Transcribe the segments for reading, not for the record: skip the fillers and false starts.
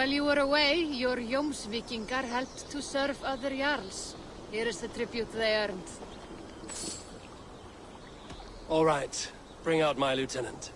While you were away, your Jómsvíkingar helped to serve other Jarls. Here is the tribute they earned. All right. Bring out my lieutenant.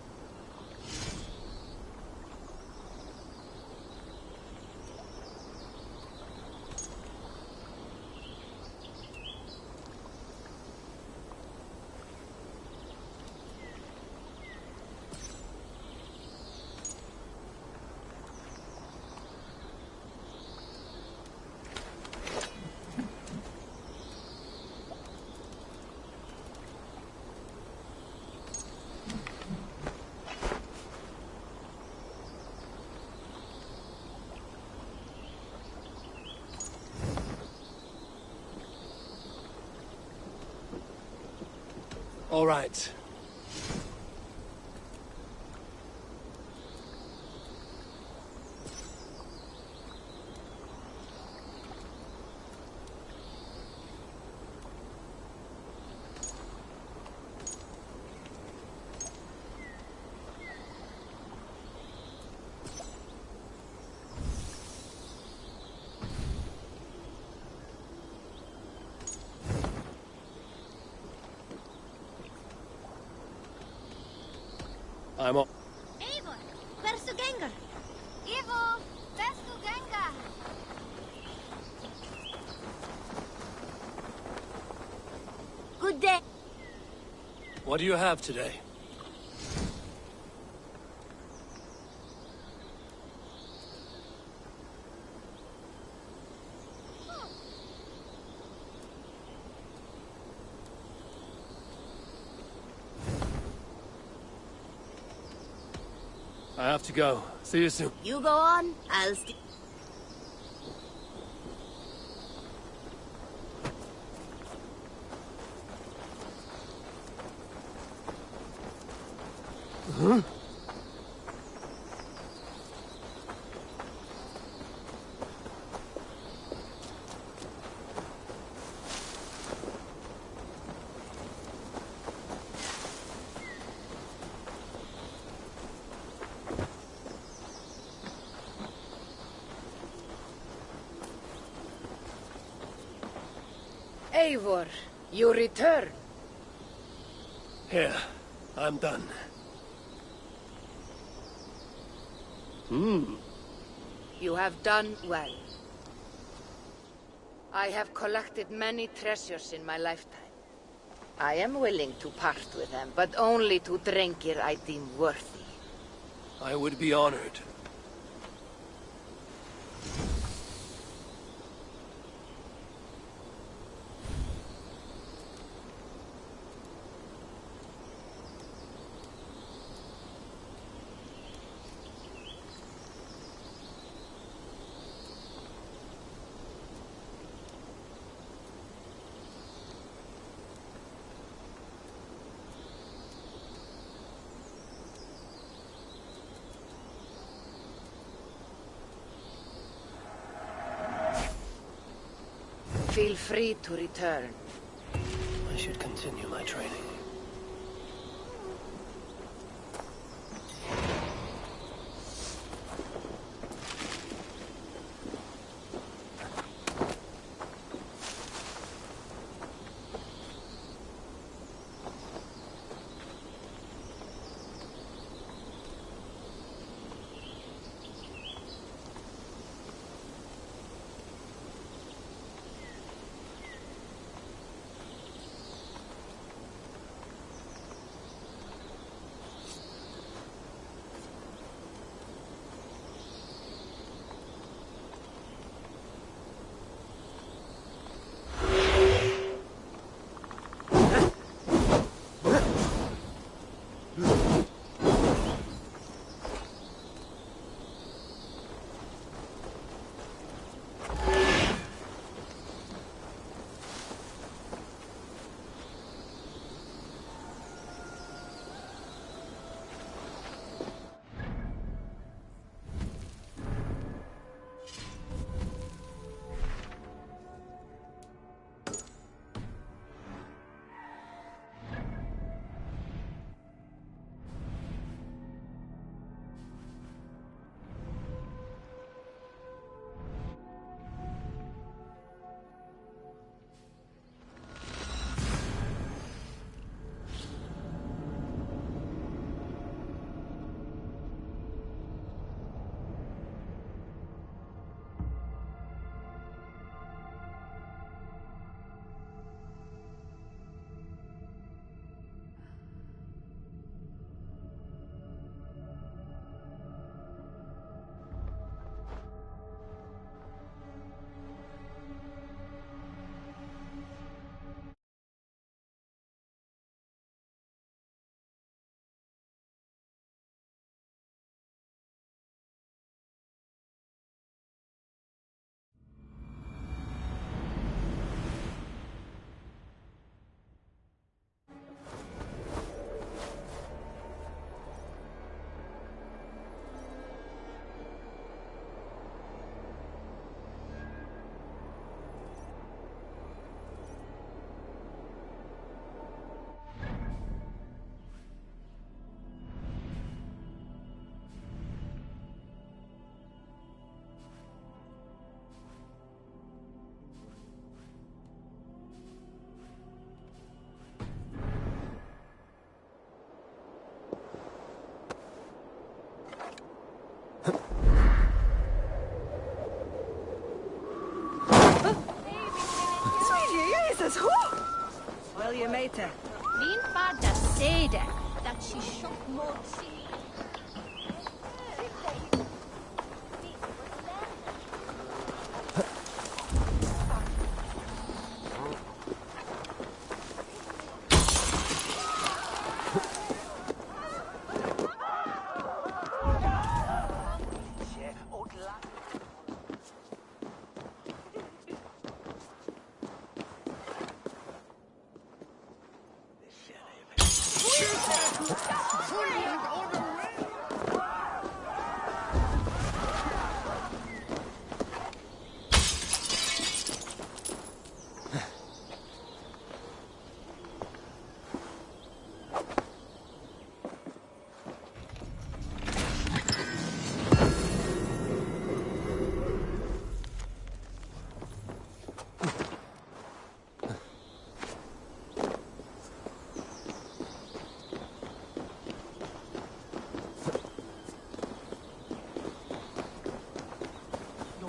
All right. I'm on. Eivor, hversu gengur? Eivor, hversu gengur? Good day. What do you have today? I have to go. See you soon. You go on, I'll stay. Huh? Eivor, you return. Here, I'm done. You have done well. I have collected many treasures in my lifetime. I am willing to part with them, but only to Drengir I deem worthy. I would be honored. Feel free to return. I should continue my training. Gods, whew! Wel, je meter. Fi'n bad a sede that she shook Morsi.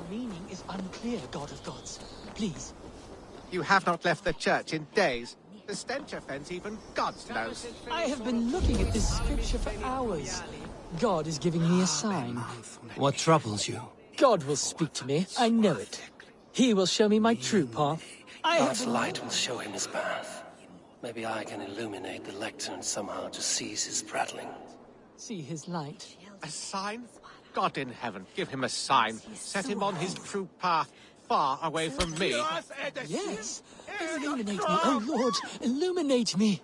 Meaning is unclear, God of Gods. Please. You have not left the church in days. The stench offends even God knows. I have been looking at this scripture for hours. God is giving me a sign. What troubles you? God will speak to me. I know it. He will show me my true path. God's light will show him his path. Maybe I can illuminate the lectern somehow to cease his prattling. See his light. A sign? God in heaven, give him a sign. Set him on his true path, far away from me. Yes. Illuminate me, oh Lord. Illuminate me.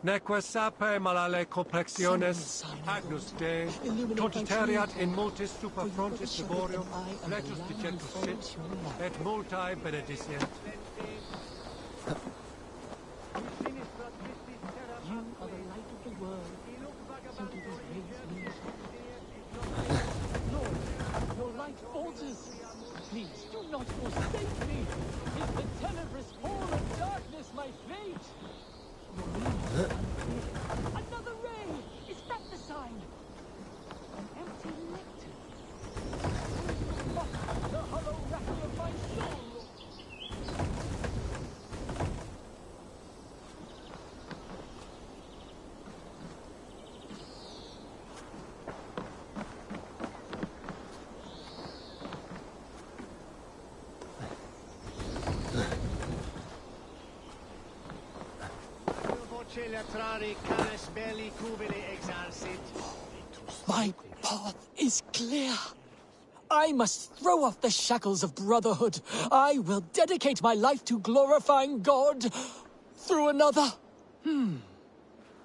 Neque sape malale complexiones, agnus Dei, totiteriat in multis super frontis laborio, fletus dicetus sit, et multae benedicient. You are the light of the world. So do these rays me. Lord, your light falters. Please do not forsake me. Is the tenebrous hall of darkness my fate? Your meaning is unclear. Another ray! Is that the sign? An empty lectern. Mock the hollow rattle of my soul. My path is clear. I must throw off the shackles of brotherhood. I will dedicate my life to glorifying God through another.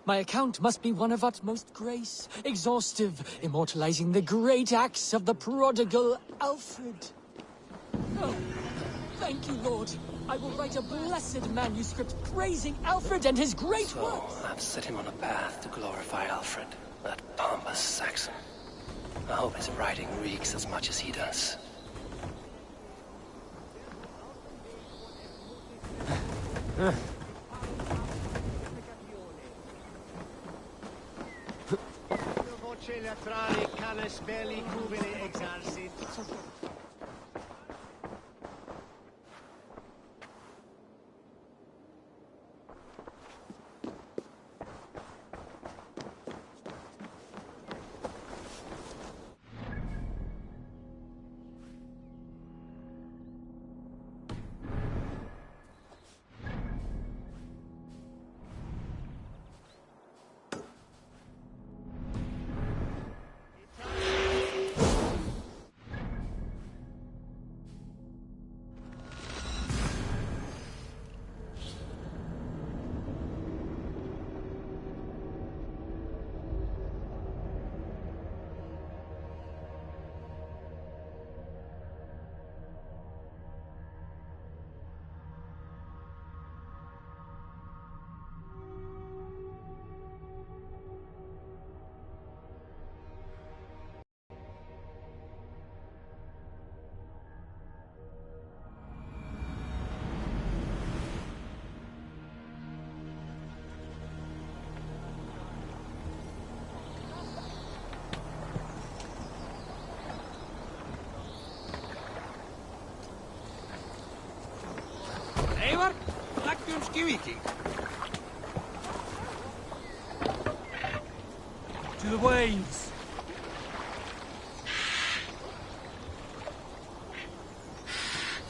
My account must be one of utmost grace, exhaustive, immortalizing the great acts of the prodigal Alfred. Oh, thank you, Lord. I will write a blessed manuscript praising Alfred and his great So, works. I've set him on a path to glorify Alfred, that pompous Saxon. I hope his writing reeks as much as he does. To the waves!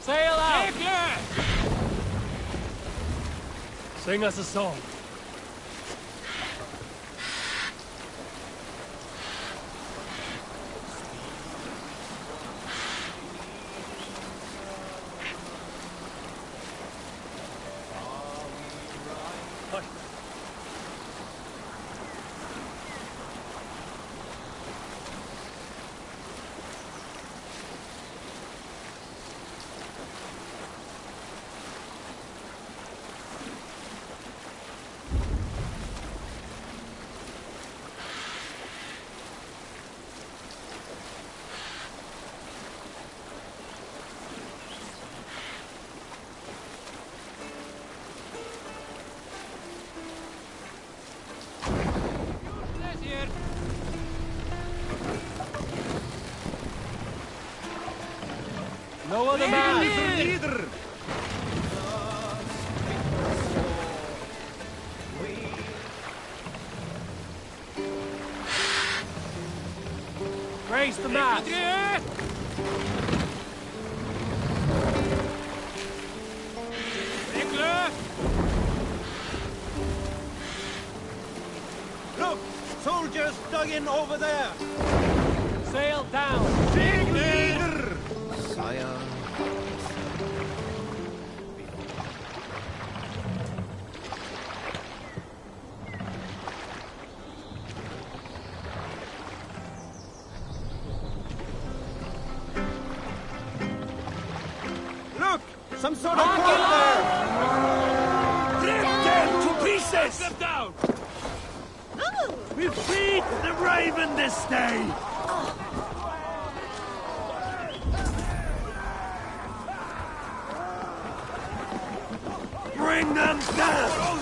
Sail out! Sing us a song. No other man! Leader! Raise the mast! Look! Soldiers dug in over there! Sail down! Big leader! Sire. Look! Some sort of boat there! Rip them to pieces! Them down! We feed the raven this day! Bring them down!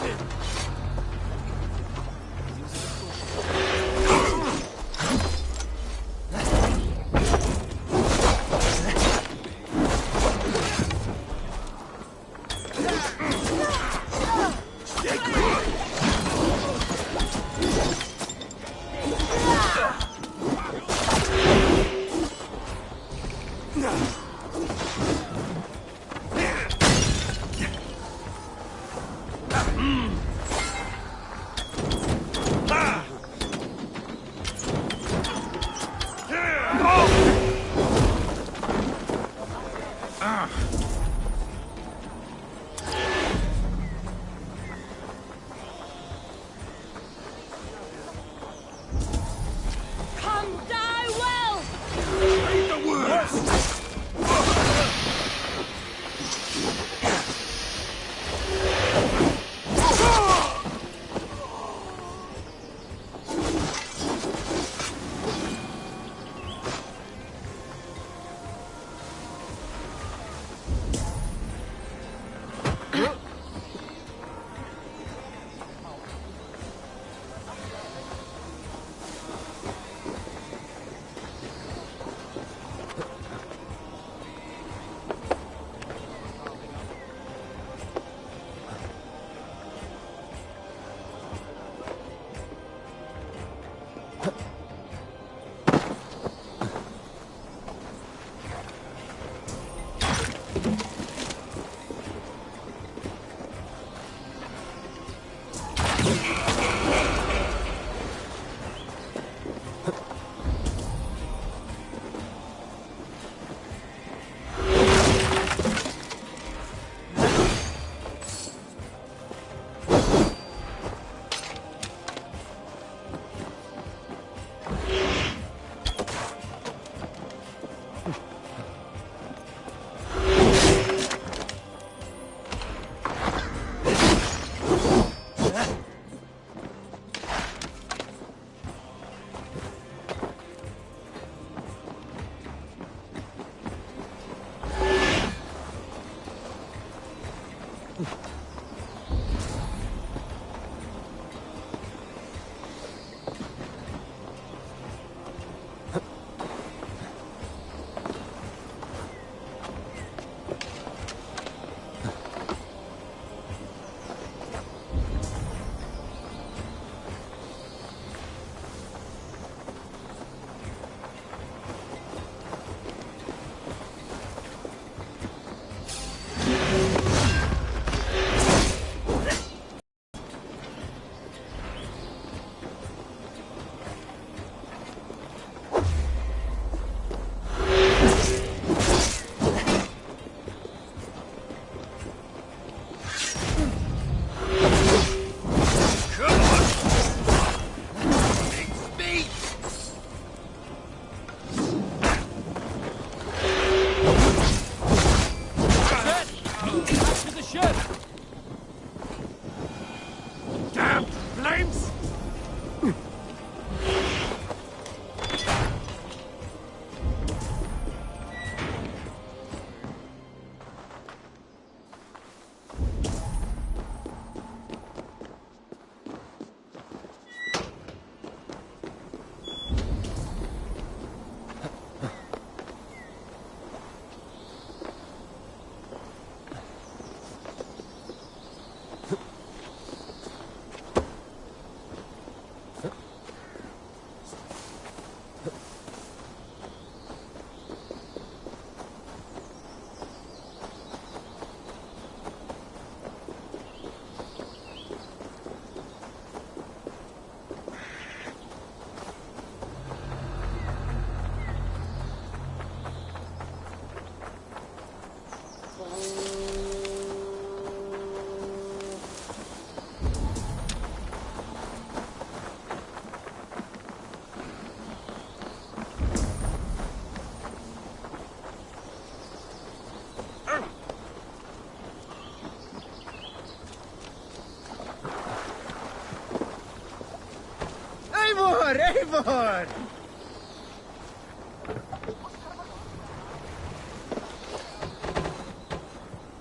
Eivor!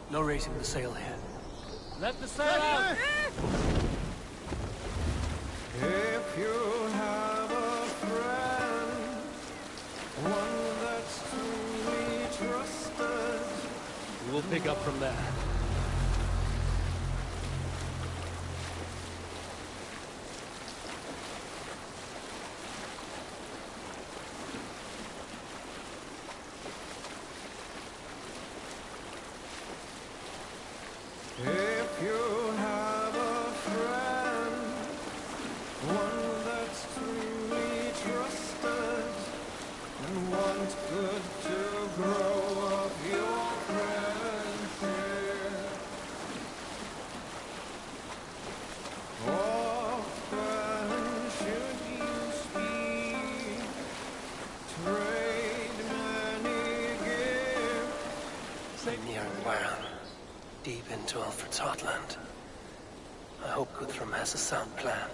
No raising the sail here. Let the sail out! If you have a friend, one that's truly trusted, We'll pick up from there. if you have a friend, one that's truly trusted, and want good to grow up your friendship. Often should you speak, trade many gifts. I'm near Warren, deep into Alfred's heartland. I hope Guthrum has a sound plan.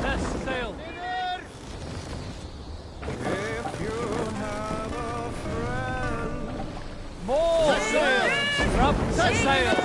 Less sail! If you have a friend, More sail! Drop the sail!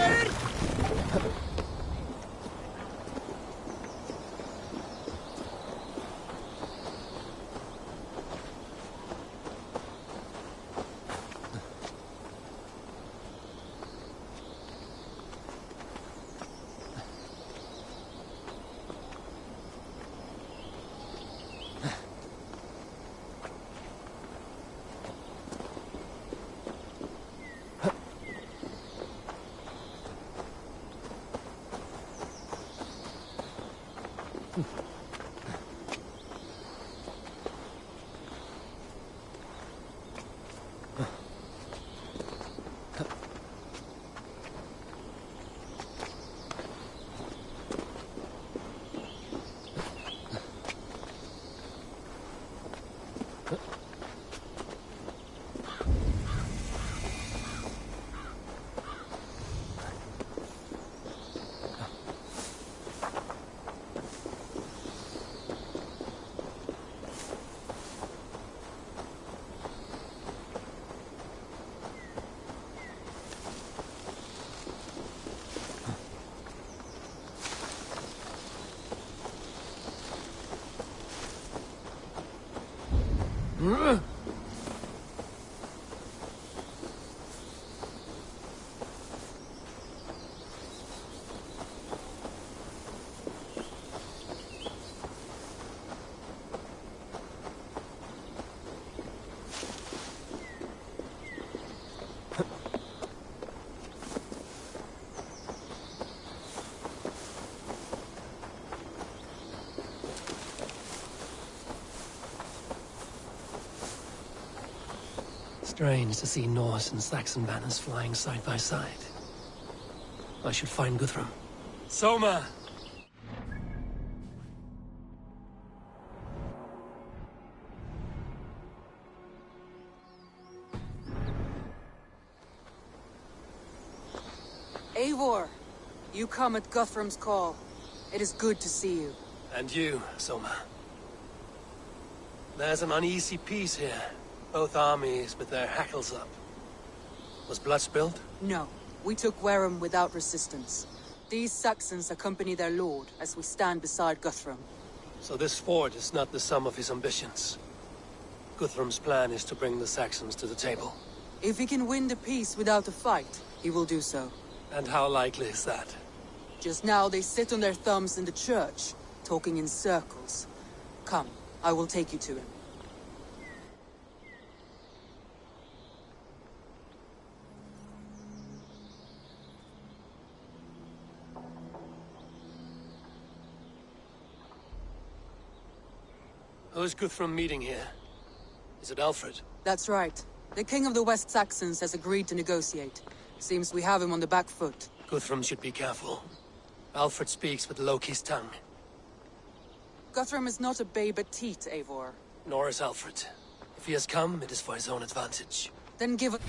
Strange to see Norse and Saxon banners flying side by side. I should find Guthrum. Soma! Eivor, you come at Guthrum's call. It is good to see you. And you, Soma. There's an uneasy peace here. Both armies with their hackles up. Was blood spilled? No, we took Wareham without resistance. These Saxons accompany their lord as we stand beside Guthrum. So this fort is not the sum of his ambitions. Guthrum's plan is to bring the Saxons to the table. If he can win the peace without a fight, he will do so. And how likely is that? Just now they sit on their thumbs in the church, talking in circles. Come, I will take you to him. Who's Guthrum meeting here? Is it Alfred? That's right. The king of the West Saxons has agreed to negotiate. Seems we have him on the back foot. Guthrum should be careful. Alfred speaks with Loki's tongue. Guthrum is not a babe at teat, Eivor. Nor is Alfred. If he has come, it is for his own advantage. Then give a...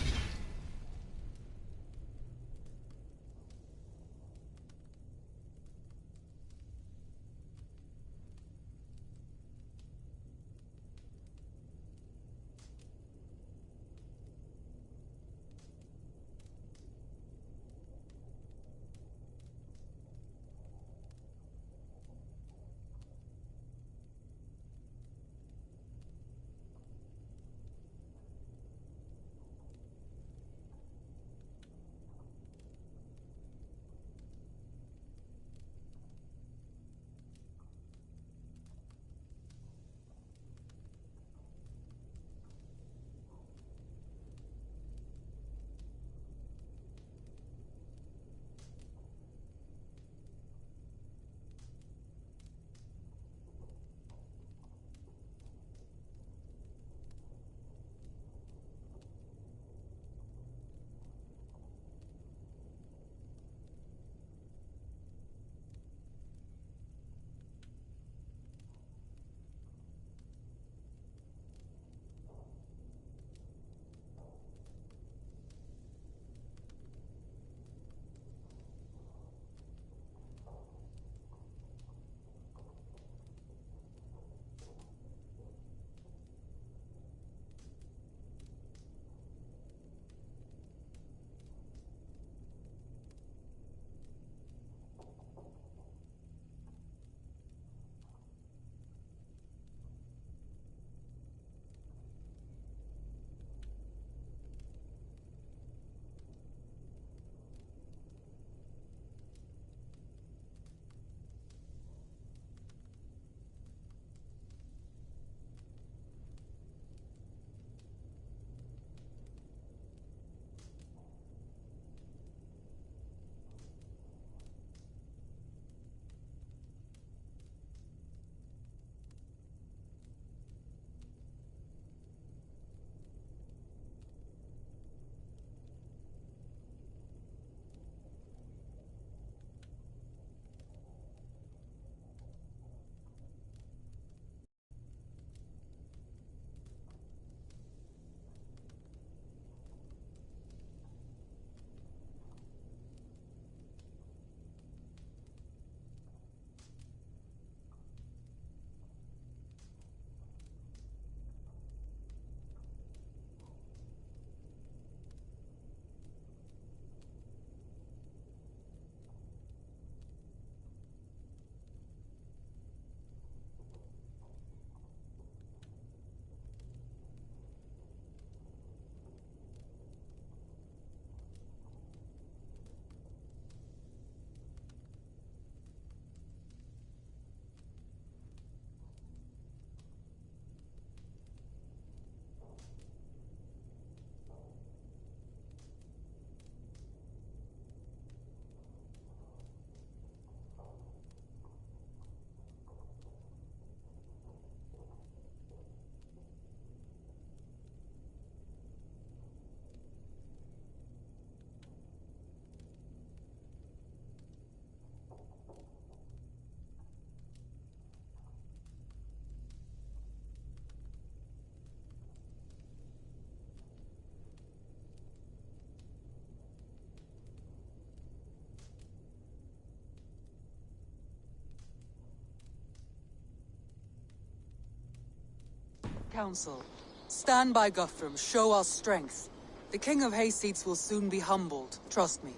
counsel. Stand by Guthrum, show our strength. The King of Hayseeds will soon be humbled, trust me.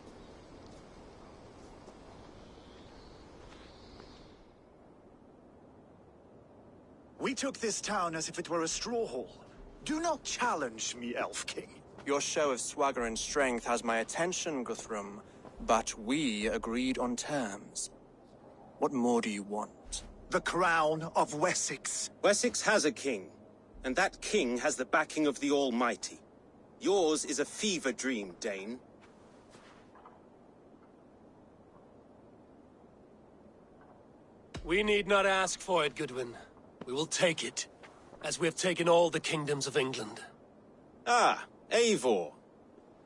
We took this town as if it were a straw hall. Do not challenge me, Elf King. Your show of swagger and strength has my attention, Guthrum, but we agreed on terms. What more do you want? The crown of Wessex. Wessex has a king, and that king has the backing of the Almighty. Yours is a fever dream, Dane. We need not ask for it, Goodwin. We will take it, as we have taken all the kingdoms of England. Ah, Eivor.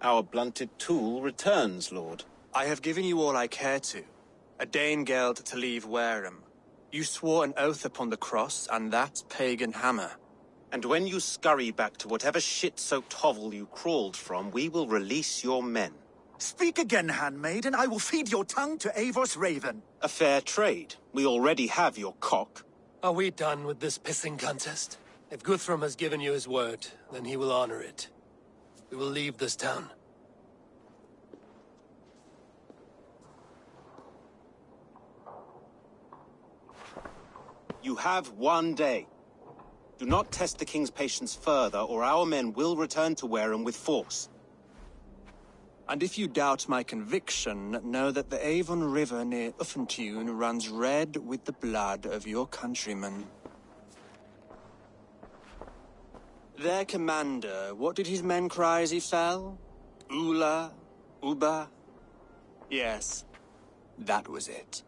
Our blunted tool returns, Lord. I have given you all I care to. A Danegeld to leave Wareham. You swore an oath upon the cross, and that pagan hammer. And when you scurry back to whatever shit-soaked hovel you crawled from, we will release your men. Speak again, handmaid, and I will feed your tongue to Eivor's raven. A fair trade. We already have your cock. Are we done with this pissing contest? If Guthrum has given you his word, then he will honor it. We will leave this town. You have 1 day. Do not test the king's patience further, or our men will return to Wareham with force. And if you doubt my conviction, know that the Avon River near Uffentune runs red with the blood of your countrymen. Their commander, what did his men cry as he fell? Ula? Uba? Yes, that was it.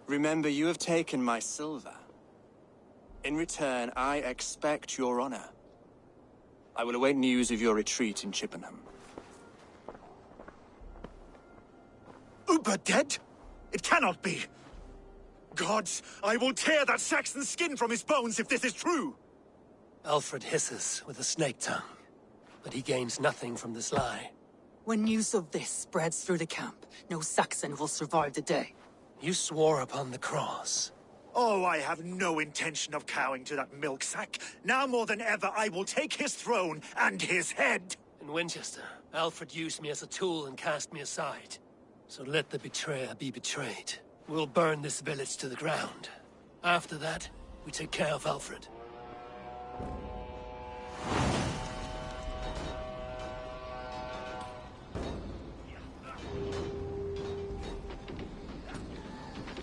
Remember, you have taken my silver. In return, I expect your honor. I will await news of your retreat in Chippenham. Uber dead? It cannot be. Gods, I will tear that Saxon's skin from his bones if this is true. Alfred hisses with a snake tongue, but he gains nothing from this lie. When news of this spreads through the camp, no Saxon will survive the day. You swore upon the cross. Oh, I have no intention of cowing to that milksack. Now more than ever, I will take his throne and his head. In Winchester, Alfred used me as a tool and cast me aside. So let the betrayer be betrayed. We'll burn this village to the ground. After that, we take care of Alfred.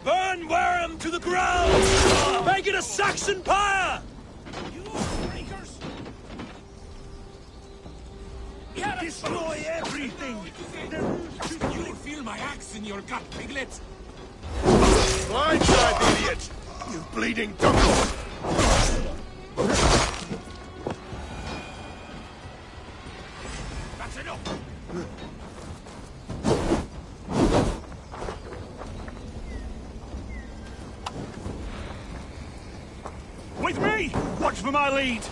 Burn Wareham to the ground! Make it a Saxon pyre! You traitors! Destroy everything! You will feel my axe in your gut, piglet! Blindside, idiot! You bleeding duckle! That's enough! With me! Watch for my lead!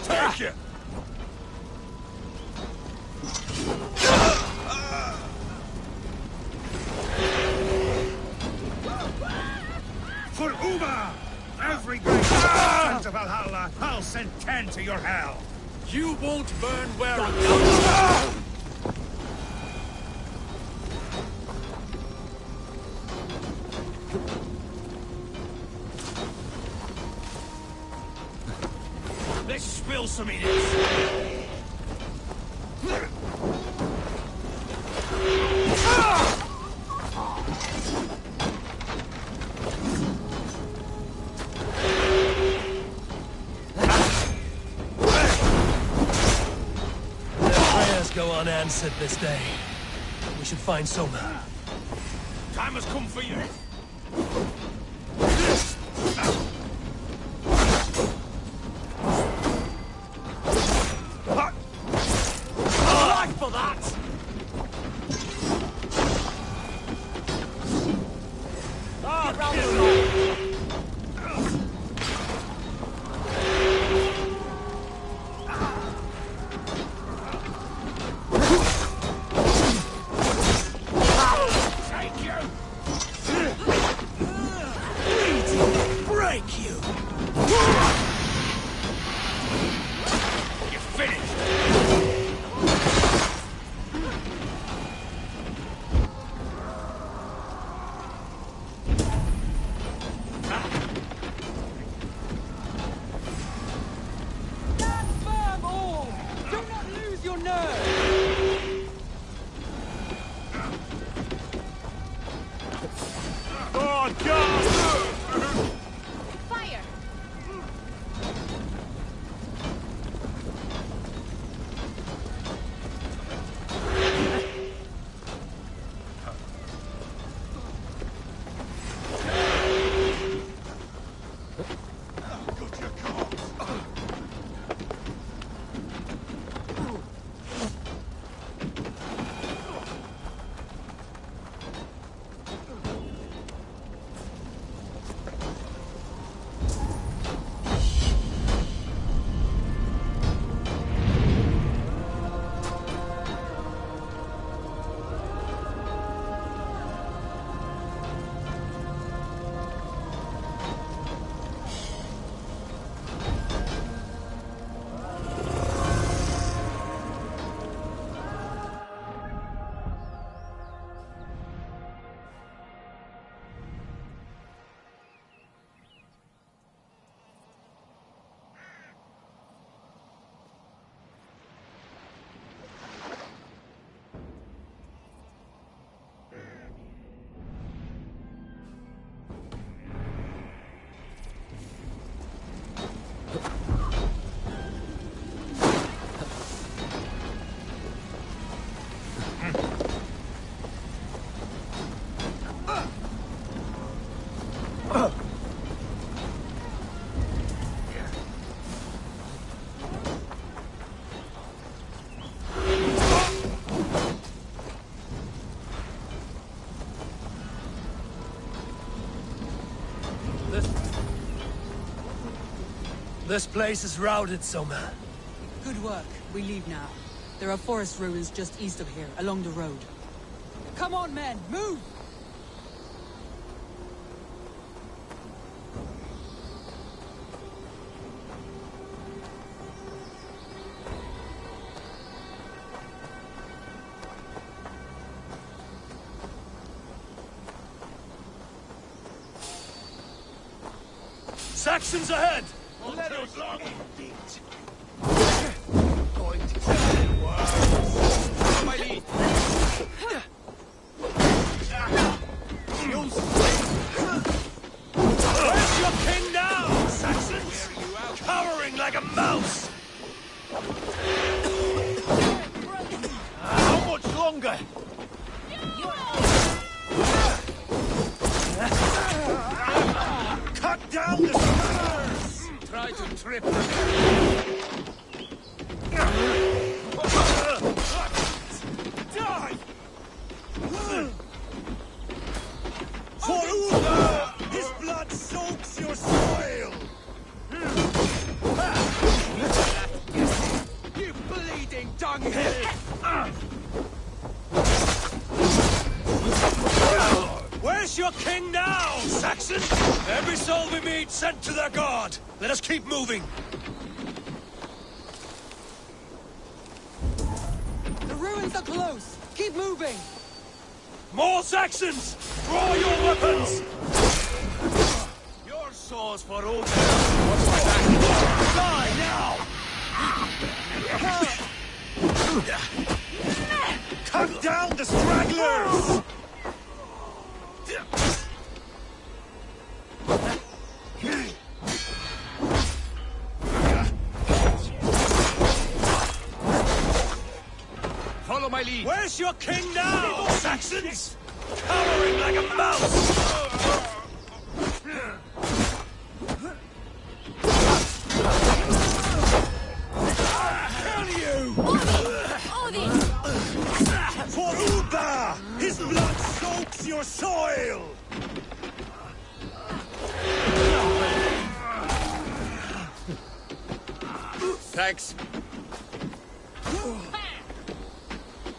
Take it! For Uber! Every great man to Valhalla, I'll send 10 to your hell! You won't burn Wareham! Let's spill some in it! Prayers go unanswered this day. We should find Soma. Time has come for you! For that! This place is routed, Soma. Good work. We leave now. There are forest ruins just east of here, along the road. Come on, men! Move! Saxons ahead! Let us long indeed. Going to tell it worse. Follow my lead. Where's your king now, Saxons? Cowering like a mouse! How much longer? Cut down the stairs! Try to trip. Die! For Uga! His blood soaks your soil! You bleeding dunghill! Where's your king now, Saxon? Every soul we meet sent to their god. Let us keep moving. The ruins are close! Keep moving! More Saxons! Draw your weapons! Your swords for all. Die now! Cut down the stragglers! Follow my lead. Where's your king now, Saxons? Cowering like a mouse! Kill you! For Uba! His blood soaks your soil! Thanks.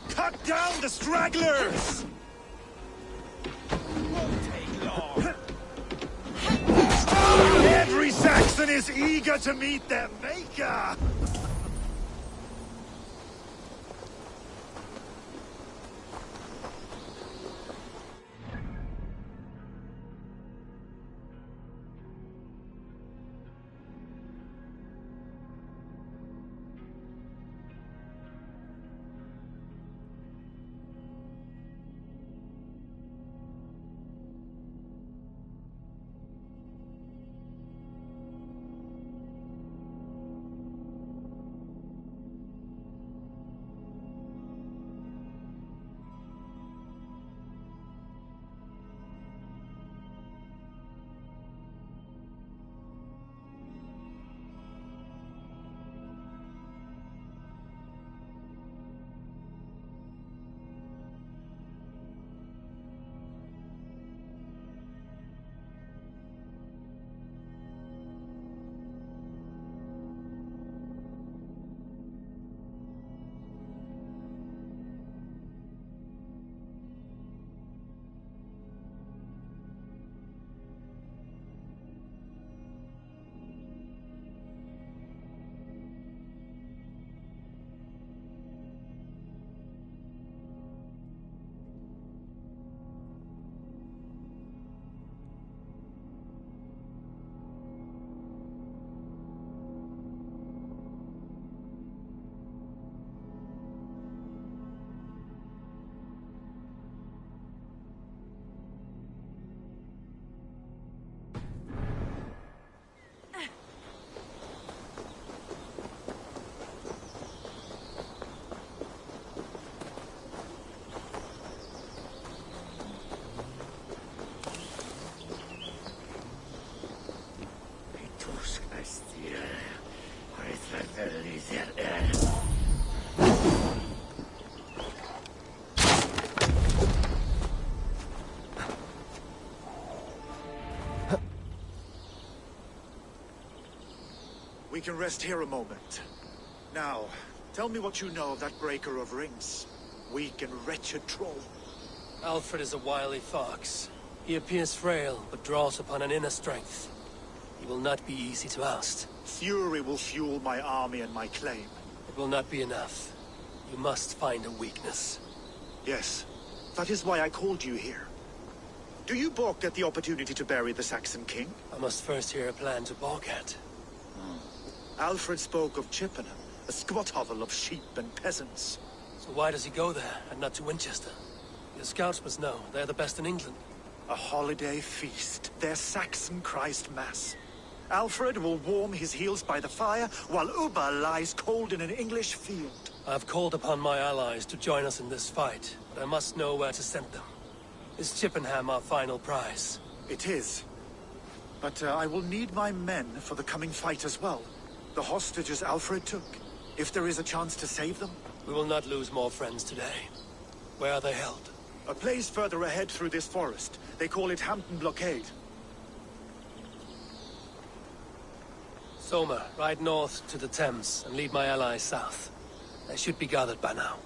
Cut down the stragglers! Every Saxon is eager to meet their maker! We can rest here a moment. Now, tell me what you know of that breaker of rings. Weak and wretched troll. Alfred is a wily fox. He appears frail, but draws upon an inner strength. He will not be easy to oust. Fury will fuel my army and my claim. It will not be enough. You must find a weakness. Yes, that is why I called you here. Do you balk at the opportunity to bury the Saxon king? I must first hear a plan to balk at. Alfred spoke of Chippenham, a squat hovel of sheep and peasants. So why does he go there, and not to Winchester? Your scouts must know. They're the best in England. A holiday feast, their Saxon Christ Mass. Alfred will warm his heels by the fire, while Ubba lies cold in an English field. I've called upon my allies to join us in this fight, but I must know where to send them. Is Chippenham our final prize? It is. But I will need my men for the coming fight as well. The hostages Alfred took. If there is a chance to save them. We will not lose more friends today. Where are they held? A place further ahead through this forest. They call it Hampton Blockade. Somer, ride north to the Thames and lead my allies south. They should be gathered by now.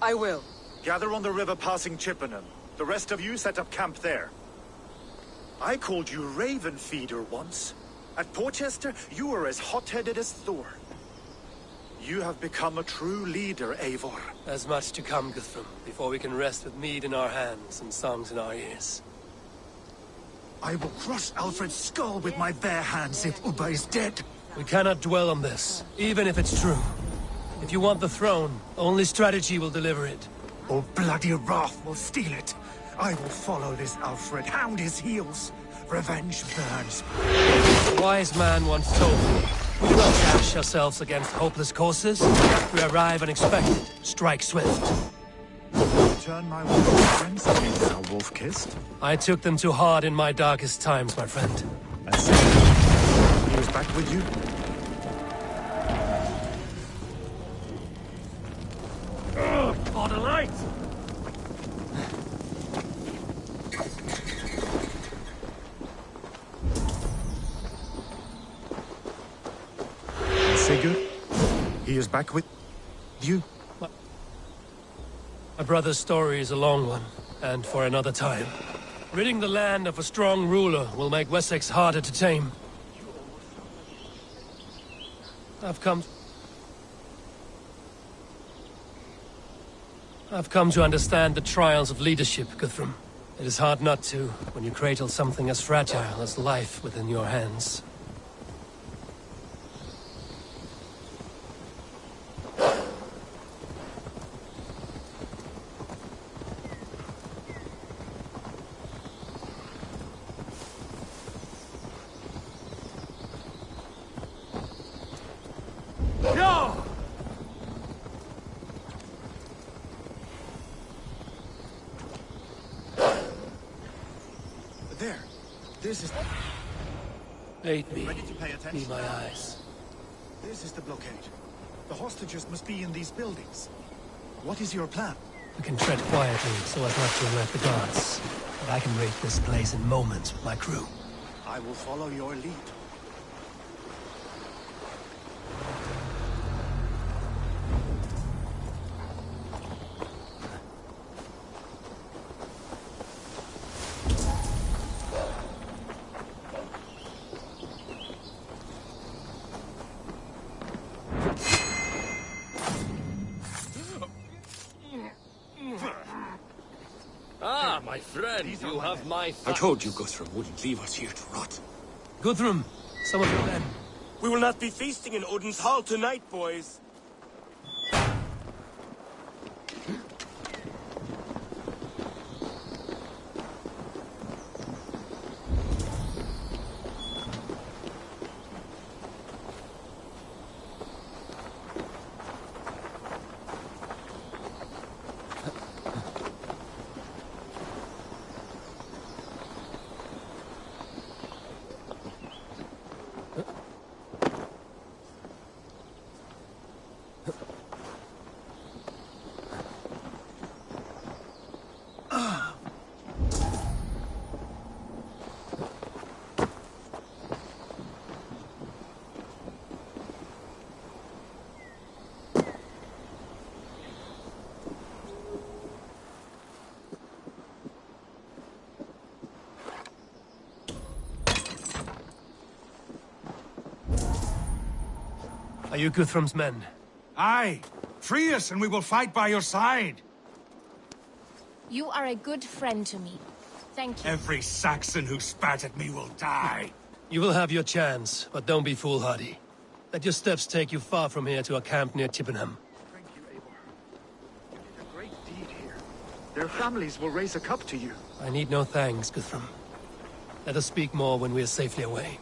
I will. Gather on the river passing Chippenham. The rest of you set up camp there. I called you Raven Feeder once. At Porchester, you were as hot-headed as Thor. You have become a true leader, Eivor. There's much to come, Guthrum, before we can rest with mead in our hands and songs in our ears. I will crush Alfred's skull with my bare hands if Ubba is dead. We cannot dwell on this, even if it's true. If you want the throne, only strategy will deliver it. Or bloody wrath will steal it. I will follow this Alfred, hound his heels. Revenge burns. A wise man once told me, we do not dash ourselves against hopeless courses. We arrive unexpected, strike swift. Turn my wolf friends against our wolf-kissed? I took them too hard in my darkest times, my friend. And so, he was back with you? For the light! Sigurd? He is back with you? My brother's story is a long one, and for another time. Ridding the land of a strong ruler will make Wessex harder to tame. I've come to understand the trials of leadership, Guthrum. It is hard not to, when you cradle something as fragile as life within your hands. There. This is... Aid me. Ready to pay attention? Be my eyes. This is the blockade. The hostages must be in these buildings. What is your plan? We can tread quietly so as not to alert the guards. But I can raid this place in moments with my crew. I will follow your lead. Ah, my friend, you have my... I told you Guthrum wouldn't leave us here to rot. Guthrum, some of your men. We will not be feasting in Odin's hall tonight, boys. Are you Guthrum's men? Aye. Free us and we will fight by your side. You are a good friend to me. Thank you. Every Saxon who spat at me will die. You will have your chance, but don't be foolhardy. Let your steps take you far from here to a camp near Chippenham. Thank you, Eivor. You did a great deed here. Their families will raise a cup to you. I need no thanks, Guthrum. Let us speak more when we are safely away.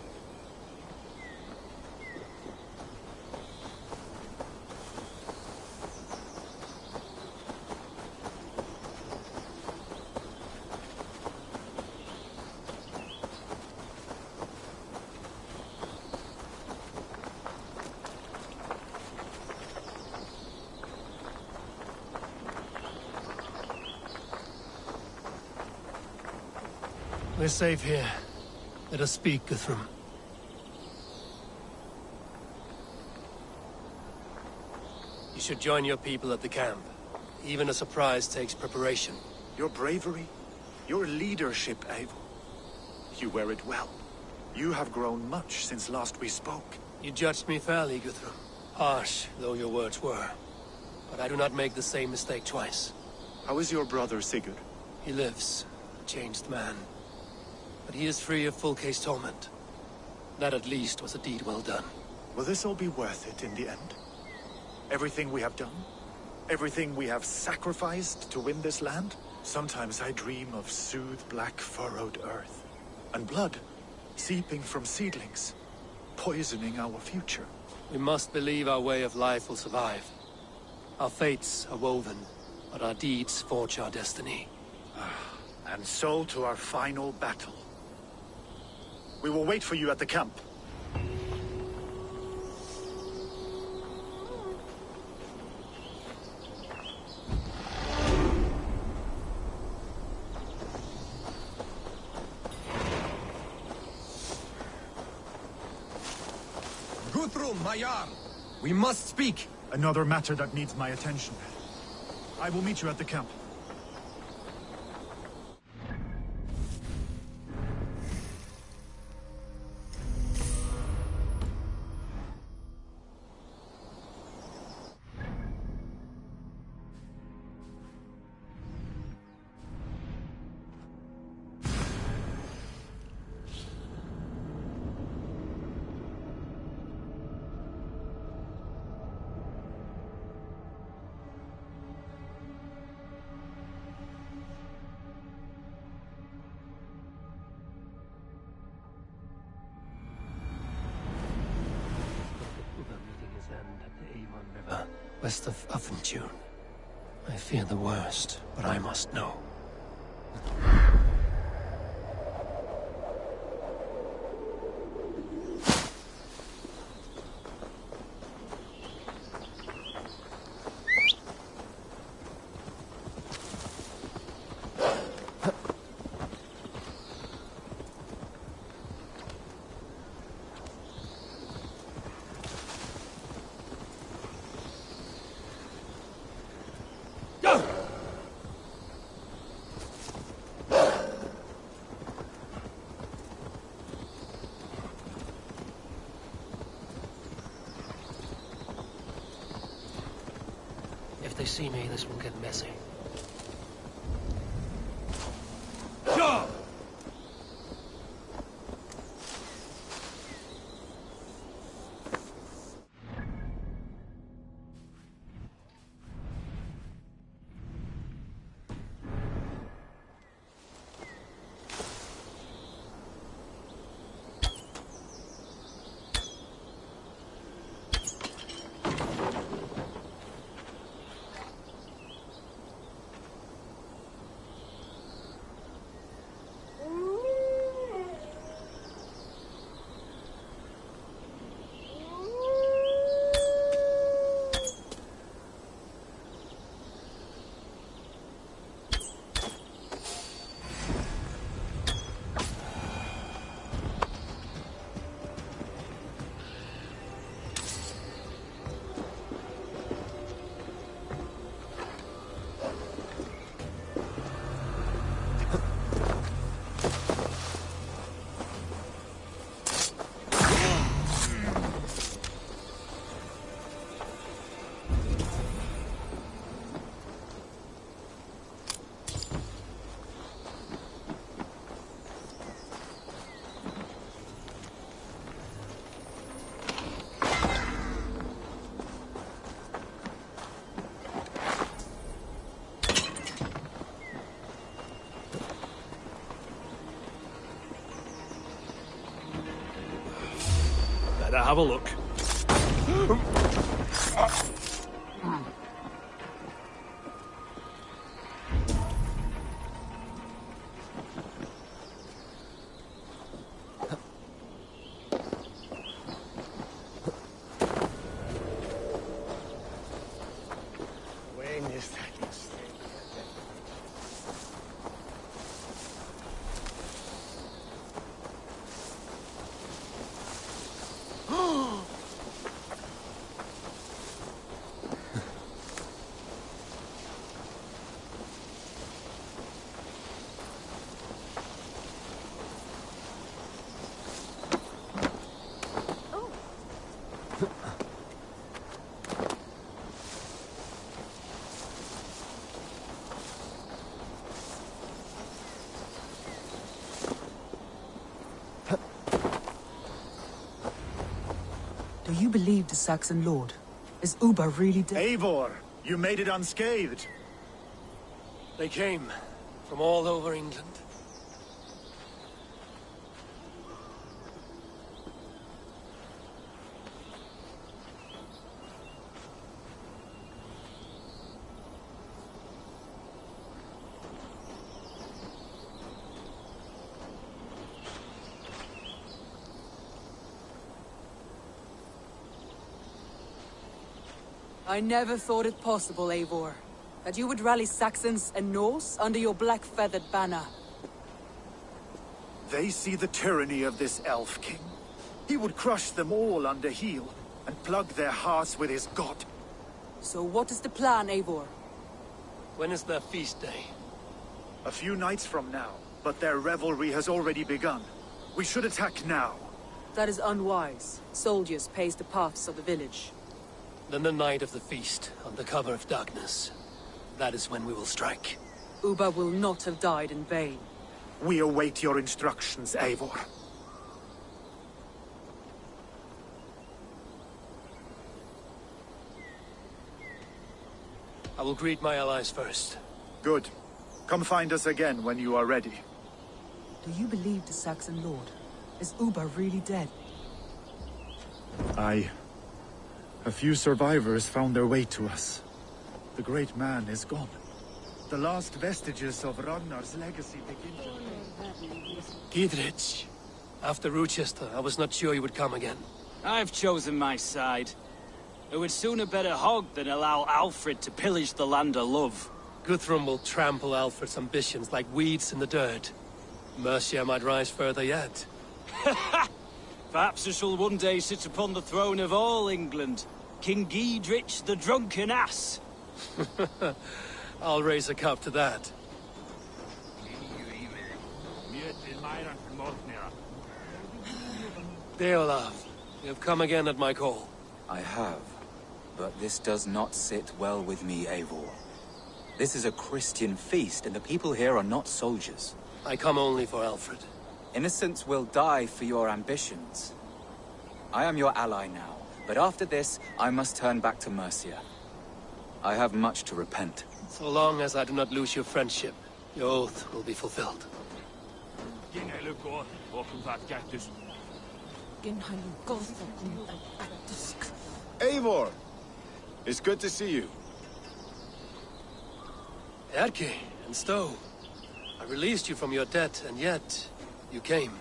We're safe here. Let us speak, Guthrum. You should join your people at the camp. Even a surprise takes preparation. Your bravery, your leadership, Eivor. You wear it well. You have grown much since last we spoke. You judged me fairly, Guthrum. Harsh though your words were. But I do not make the same mistake twice. How is your brother, Sigurd? He lives, a changed man. But he is free of full case torment. That at least was a deed well done. Will this all be worth it in the end? Everything we have done? Everything we have sacrificed to win this land? Sometimes I dream of soothed black furrowed earth. And blood seeping from seedlings, poisoning our future. We must believe our way of life will survive. Our fates are woven, but our deeds forge our destiny. And so to our final battle. We will wait for you at the camp. Guthrum, my Jarl! We must speak! Another matter that needs my attention. I will meet you at the camp. West of Affentune. I fear the worst, but I must know. If they see me, this will get messy. Better have a look. Do you believe the Saxon lord? Is Uba really dead? Eivor, you made it unscathed. They came from all over England. I never thought it possible, Eivor, that you would rally Saxons and Norse under your black-feathered banner. They see the tyranny of this elf king. He would crush them all under heel and plug their hearts with his god. So what is the plan, Eivor? When is their feast day? A few nights from now, but their revelry has already begun. We should attack now. That is unwise. Soldiers pace the paths of the village. Then the night of the feast, under cover of darkness. That is when we will strike. Uba will not have died in vain. We await your instructions, Eivor. I will greet my allies first. Good. Come find us again when you are ready. Do you believe the Saxon lord? Is Uba really dead? A few survivors found their way to us. The great man is gone. The last vestiges of Ragnar's legacy begin to... Gidrich. After Rochester, I was not sure you would come again. I've chosen my side. I would sooner bet a hog than allow Alfred to pillage the land of love. Guthrum will trample Alfred's ambitions like weeds in the dirt. Mercia might rise further yet. Perhaps I shall one day sit upon the throne of all England. King Gidrich the drunken ass. I'll raise a cup to that. Deolav, you have come again at my call. I have, but this does not sit well with me, Eivor. This is a Christian feast, and the people here are not soldiers. I come only for Alfred. Innocents will die for your ambitions. I am your ally now. But after this, I must turn back to Mercia. I have much to repent. So long as I do not lose your friendship, your oath will be fulfilled. Eivor! It's good to see you. Erke and Stowe. I released you from your debt, and yet you came.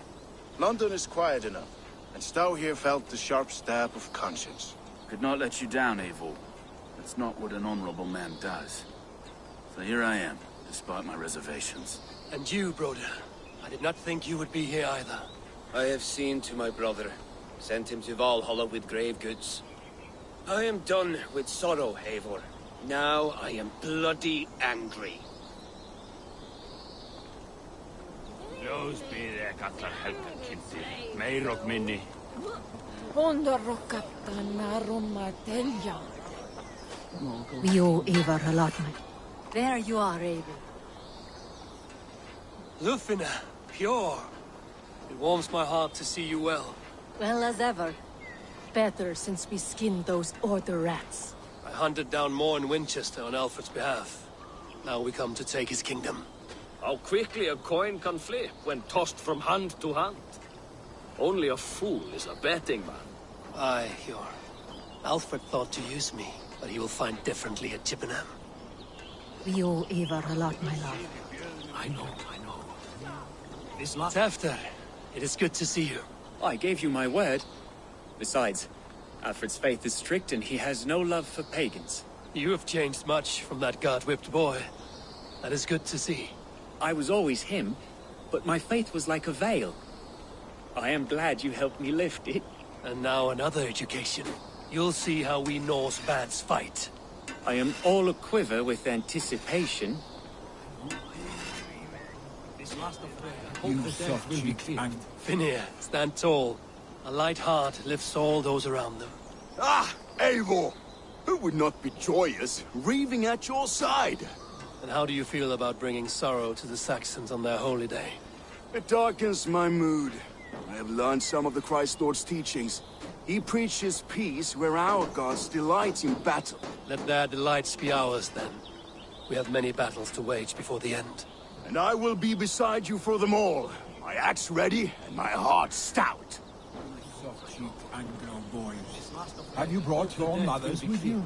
London is quiet enough. And Stowe here felt the sharp stab of conscience. Could not let you down, Eivor. That's not what an honorable man does. So here I am, despite my reservations. And you, brother. I did not think you would be here either. I have seen to my brother. Sent him to Valhalla with grave goods. I am done with sorrow, Eivor. Now I am bloody angry. Ljós byði allar helgar kynntir, meir og minni. We owe Eivor a lot, man. There you are, Eivor. Lufina, pure. It warms my heart to see you well. Well as ever. Better since we skinned those Order rats. I hunted down more in Winchester on Alfred's behalf. Now we come to take his kingdom. How quickly a coin can flip when tossed from hand to hand. Only a fool is a betting man. Aye, Hjor. Alfred thought to use me, but he will find differently at Chippenham. We owe Eivor a lot, my love. I know. This Tefter, it is good to see you. I gave you my word. Besides, Alfred's faith is strict and he has no love for pagans. You have changed much from that god-whipped boy. That is good to see. I was always him, but my faith was like a veil. I am glad you helped me lift it. And now another education. You'll see how we Norse bads fight. I am all aquiver with anticipation. You soft cheek and Finir, stand tall. A light heart lifts all those around them. Ah, Eivor! Who would not be joyous, raving at your side? And how do you feel about bringing sorrow to the Saxons on their holy day? It darkens my mood. I have learned some of the Christ Lord's teachings. He preaches peace where our gods delight in battle. Let their delights be ours, then. We have many battles to wage before the end. And I will be beside you for them all. My axe ready and my heart stout. Have you brought your mothers with you?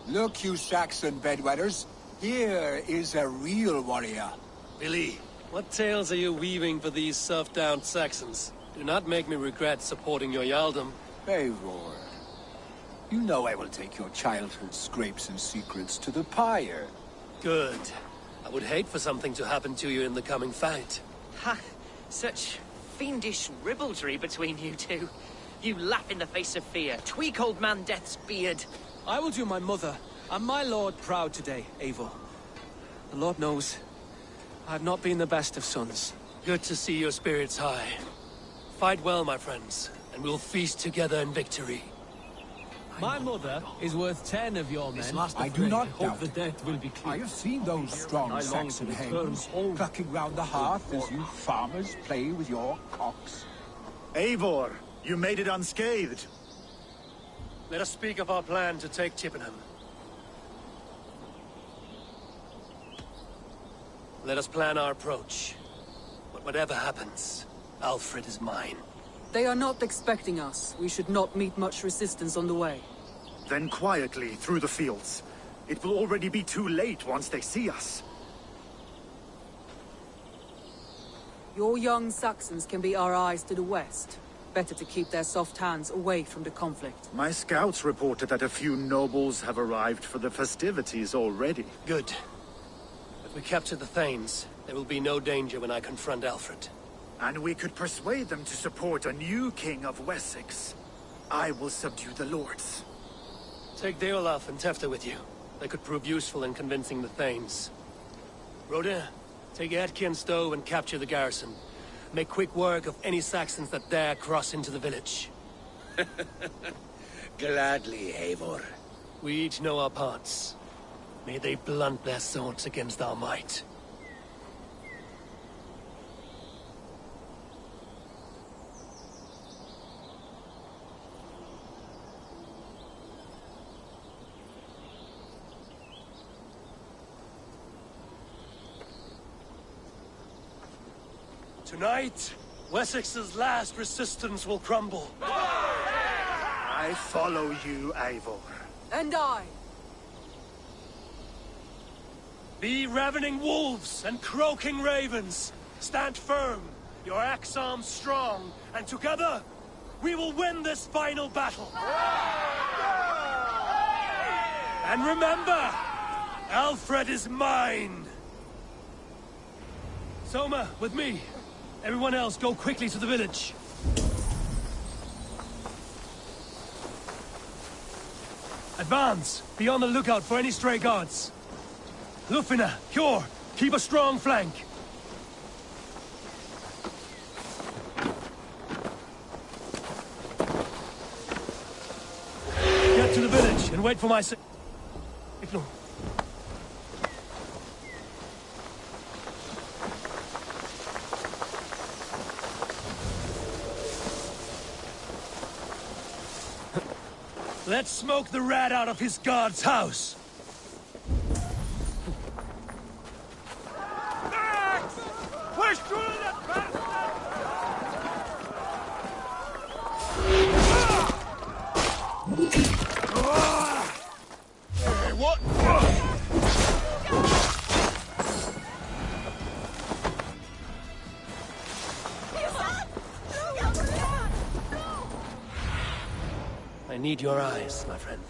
Look, you Saxon bedwetters. Here is a real warrior. Billy, what tales are you weaving for these soft-down Saxons? Do not make me regret supporting your Jarldom. Eivor, you know I will take your childhood scrapes and secrets to the pyre. Good. I would hate for something to happen to you in the coming fight. Ha! Such fiendish ribaldry between you two. You laugh in the face of fear, tweak old man Death's beard. I will do my mother and my lord proud today, Eivor. The Lord knows, I have not been the best of sons. Good to see your spirits high. Fight well, my friends, and we'll feast together in victory. My mother is worth 10 of your men. I do not doubt the death will be clear. I have seen those strong Saxon hens clucking round the hearth as you farmers play with your cocks. Eivor, you made it unscathed. Let us speak of our plan to take Chippenham. Let us plan our approach. But whatever happens, Alfred is mine. They are not expecting us. We should not meet much resistance on the way. Then quietly through the fields. It will already be too late once they see us. Your young Saxons can be our eyes to the west. Better to keep their soft hands away from the conflict. My scouts reported that a few nobles have arrived for the festivities already. Good. If we capture the Thanes, there will be no danger when I confront Alfred. And we could persuade them to support a new king of Wessex. I will subdue the lords. Take Deolaf and Tefta with you. They could prove useful in convincing the Thanes. Rodin, take Edki and Stowe and capture the garrison. Make quick work of any Saxons that dare cross into the village. Gladly, Eivor. We each know our parts. May they blunt their swords against our might. Tonight, Wessex's last resistance will crumble. I follow you, Eivor. And I. Be ravening wolves and croaking ravens. Stand firm, your axe arms strong, and together, we will win this final battle. And remember, Alfred is mine. Soma, with me. Everyone else, go quickly to the village. Advance! Be on the lookout for any stray guards. Lufina, Hjor, keep a strong flank. Get to the village and wait for my signal. Let's smoke the rat out of his guard's house. Push through the bastard! I need your eyes, my friend.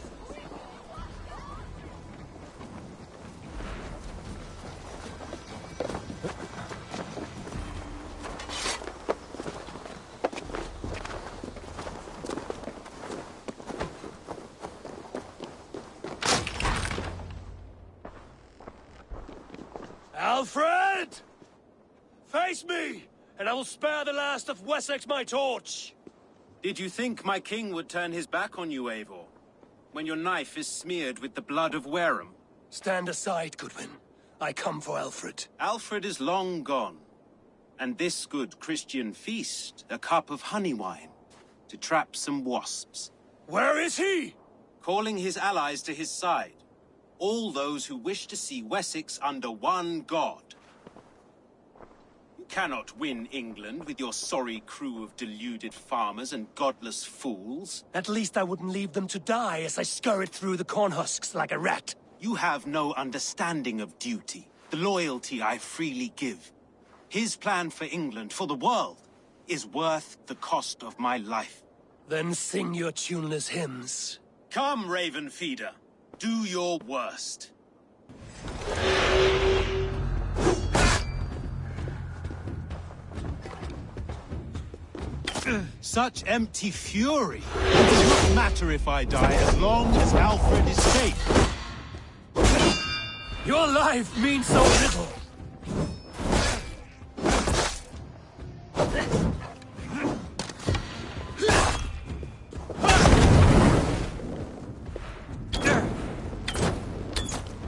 Alfred! Face me, and I will spare the last of Wessex my torch! Did you think my king would turn his back on you, Eivor? When your knife is smeared with the blood of Wareham? Stand aside, Goodwin. I come for Alfred. Alfred is long gone. And this good Christian feast, a cup of honey wine, to trap some wasps. Where is he? Calling his allies to his side. All those who wish to see Wessex under one god. You cannot win England with your sorry crew of deluded farmers and godless fools. At least I wouldn't leave them to die as I scurried through the corn husks like a rat. You have no understanding of duty, the loyalty I freely give. His plan for England, for the world, is worth the cost of my life. Then sing your tuneless hymns. Come, Raven Feeder. Do your worst. Such empty fury. It does not matter if I die as long as Alfred is safe. Your life means so little.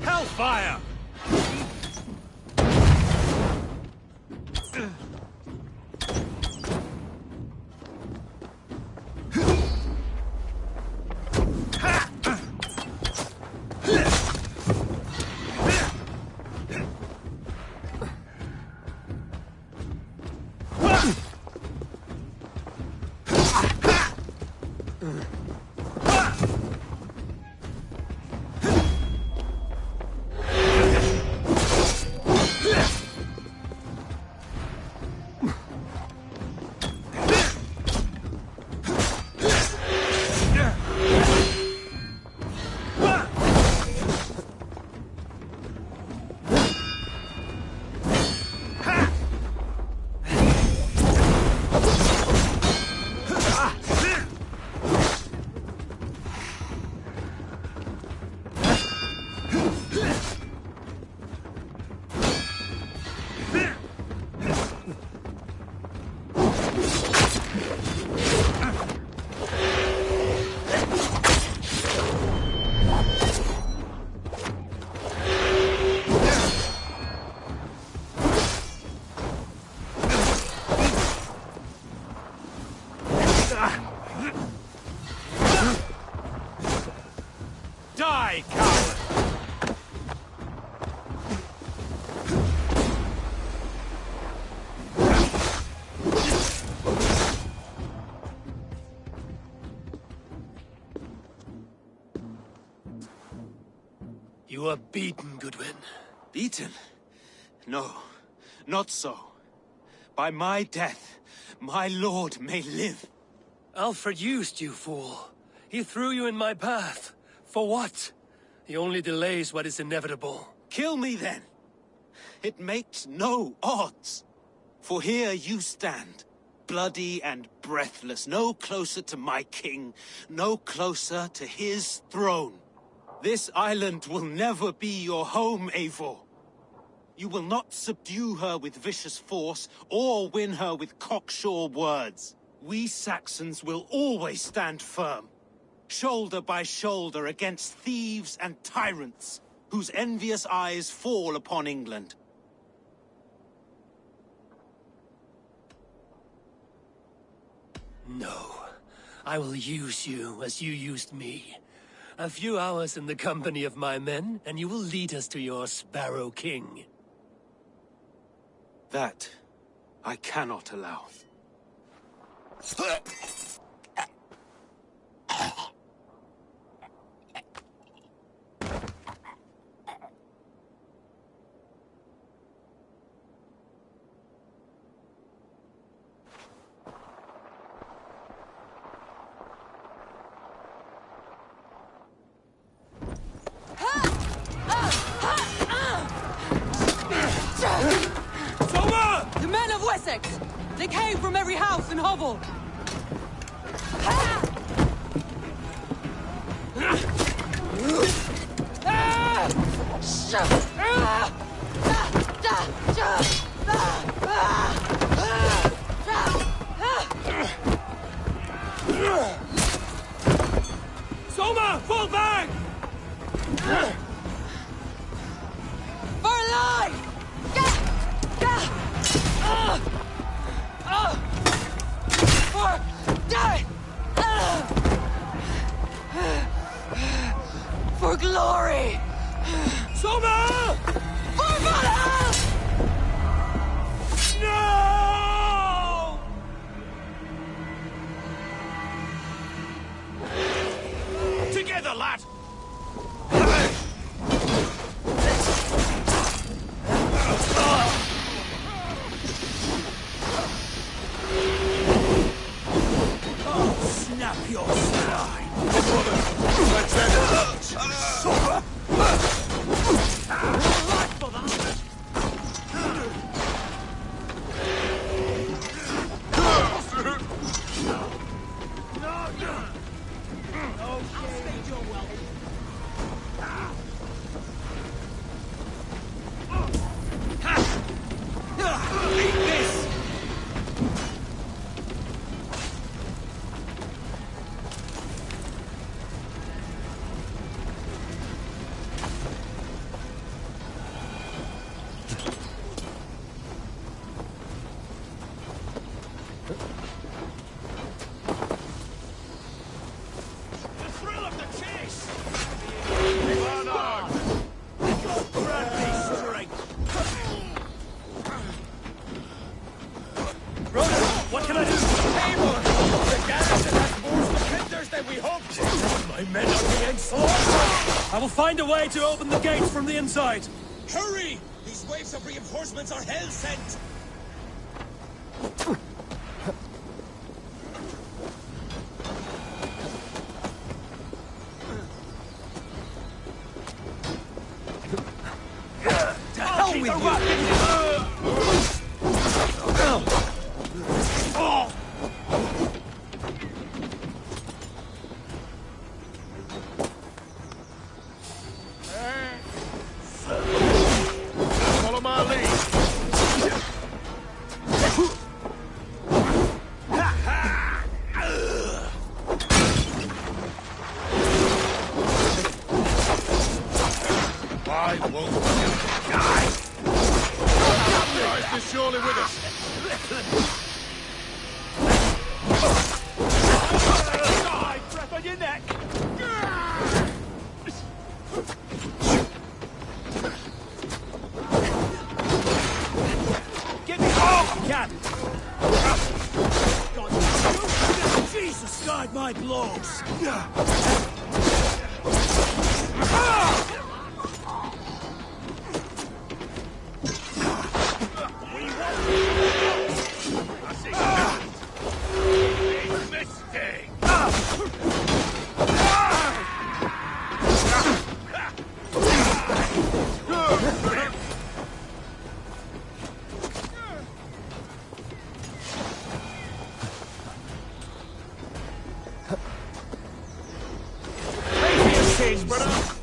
Hellfire! Die, coward! You are beaten, Goodwin. Beaten? No, not so. By my death, my lord may live. Alfred used you, fool. He threw you in my path. For what? He only delays what is inevitable. Kill me then. It makes no odds. For here you stand, bloody and breathless, no closer to my king, no closer to his throne. This island will never be your home, Eivor. You will not subdue her with vicious force, or win her with cocksure words. We Saxons will always stand firm, shoulder by shoulder against thieves and tyrants, whose envious eyes fall upon England. No. I will use you as you used me. A few hours in the company of my men, and you will lead us to your Sparrow King. That I cannot allow. They came from every house and hovel! Soma, fall back! For life! For glory! Soma! For Valhalla! No! Together, lad! Snap your spine! Eat this! The thrill of the chase! What can I do? Eivor! The garrison has more defenders than we hoped! My men are being slaughtered! I will find a way to open the gates from the inside! Hurry! These waves of reinforcements are hell-sent! To hell with you! Follow my lead! Why won't you die? Christ is surely with us! Die, breath on your neck! Get me off, you can! Jesus, guide my blows! Mistake!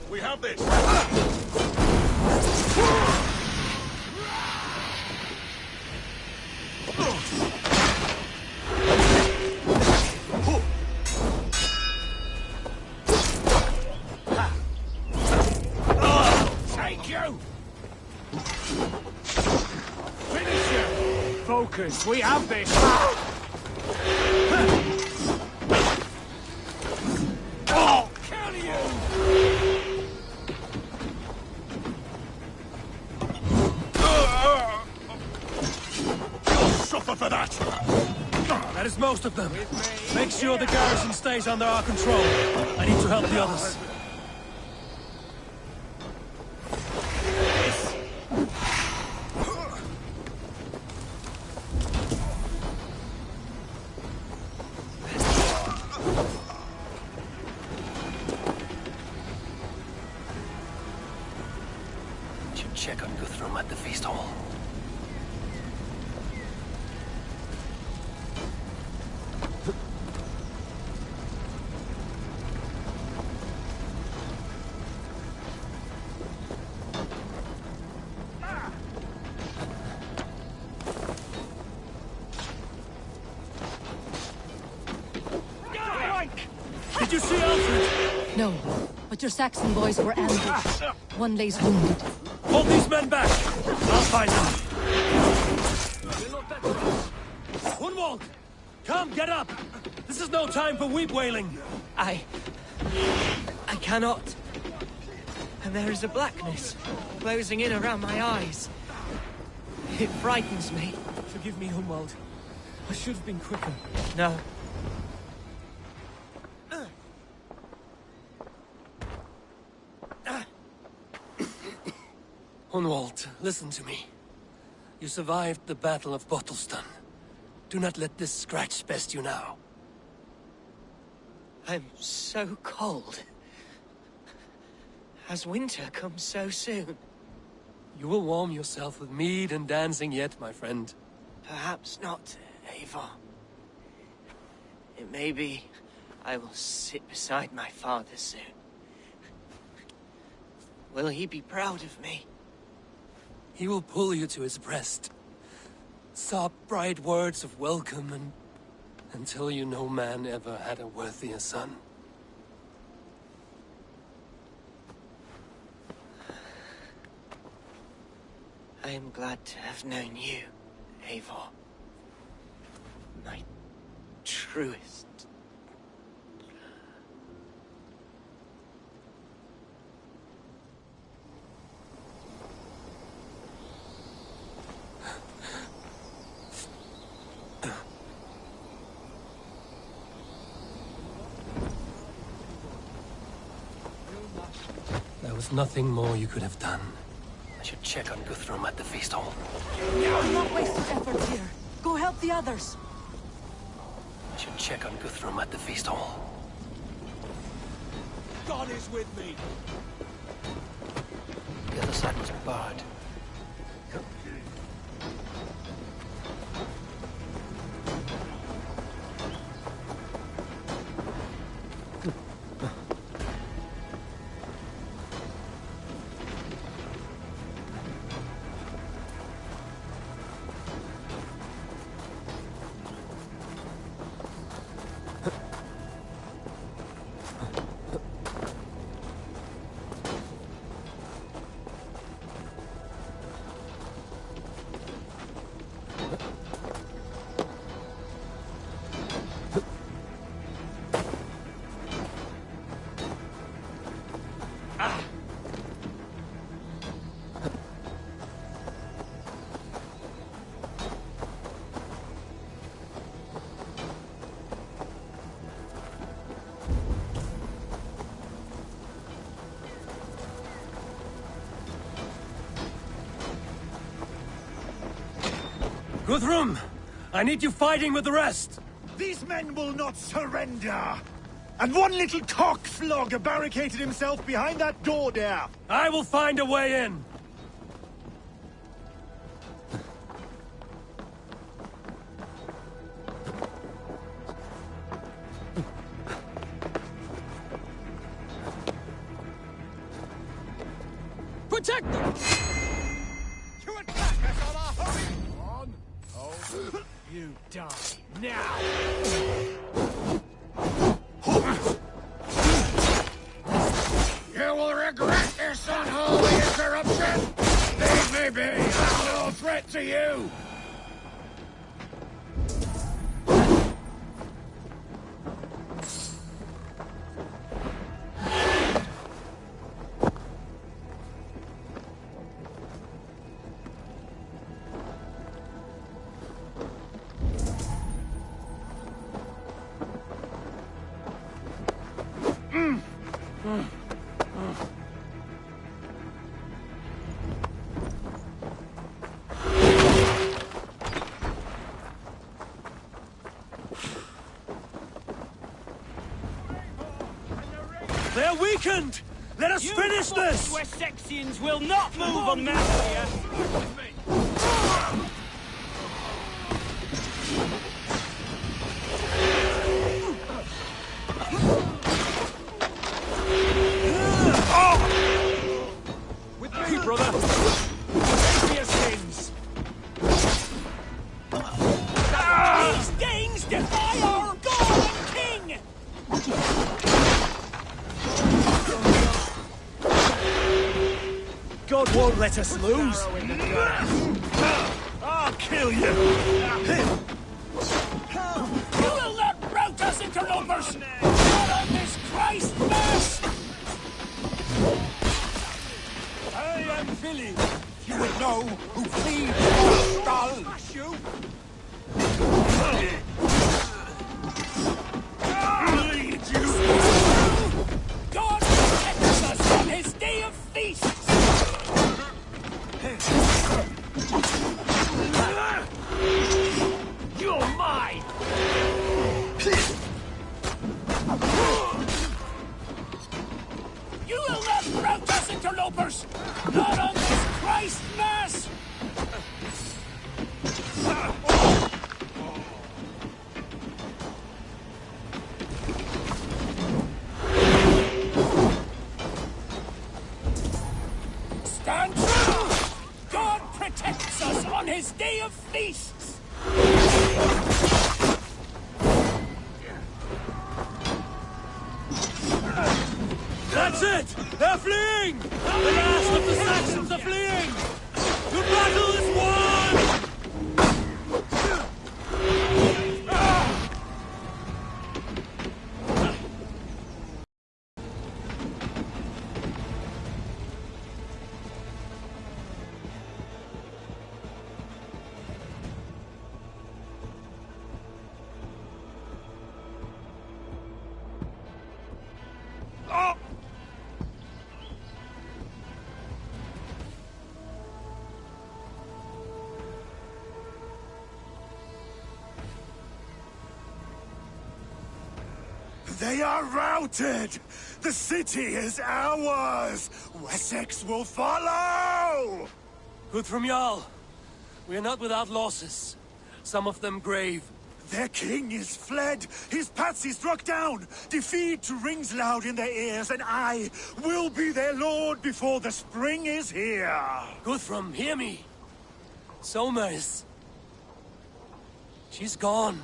We have this! Take you! Finish him! Focus, we have this! Oh, kill you! You'll suffer for that! That is most of them. Make sure the garrison stays under our control. I need to help the others. Should check on Guthrum at the feast hall. Did you see Alfred? No, but your Saxon boys were ambushed. One lays wounded. Hold these men back! I'll find them. Hunwald! Come, get up! This is no time for weep wailing! I cannot. And there is a blackness closing in around my eyes. It frightens me. Forgive me, Hunwald. I should have been quicker. No. Hunwald, listen to me. You survived the Battle of Bottleston. Do not let this scratch best you now. I'm so cold. Has winter come so soon? You will warm yourself with mead and dancing yet, my friend. Perhaps not, Eivor. It may be I will sit beside my father soon. Will he be proud of me? He will pull you to his breast. Sob bright words of welcome and until you no man ever had a worthier son. I am glad to have known you, Eivor. My truest. There was nothing more you could have done. I should check on Guthrum at the feast hall. Do not waste your efforts here. Go help the others. I should check on Guthrum at the feast hall. God is with me. The other side was barred. Guthrum! I need you fighting with the rest! These men will not surrender! And one little cockflogger barricaded himself behind that door there! I will find a way in! Protect them! To attack us on our hurry! On. Oh. You die now! You will regret this unholy interruption! Leave me be! I'm no threat to you! They're weakened! Let us finish this! Wessexians will not move on Mercia! With me, brother! Pay for your sins! These Danes defy our God and King! God won't let us lose. I'll kill you. You will not rout us, interlopers! Not on this Christ mass! I am Billy. You would know who feeds your skull. God protects us on his day of feasts! You're mine! You will not rout us, interlopers! Not on this Christ mass! Stand true! God protects us on his day of feasts! That's it! They're fleeing! The last of the Saxons are fleeing! The battle is won! They are routed! The city is ours! Wessex will follow! Good from Jarl. We are not without losses. Some of them grave. Their king is fled! His patsy struck down! Defeat rings loud in their ears, and I will be their lord before the spring is here! Guthrum, hear me! Somers. She's gone.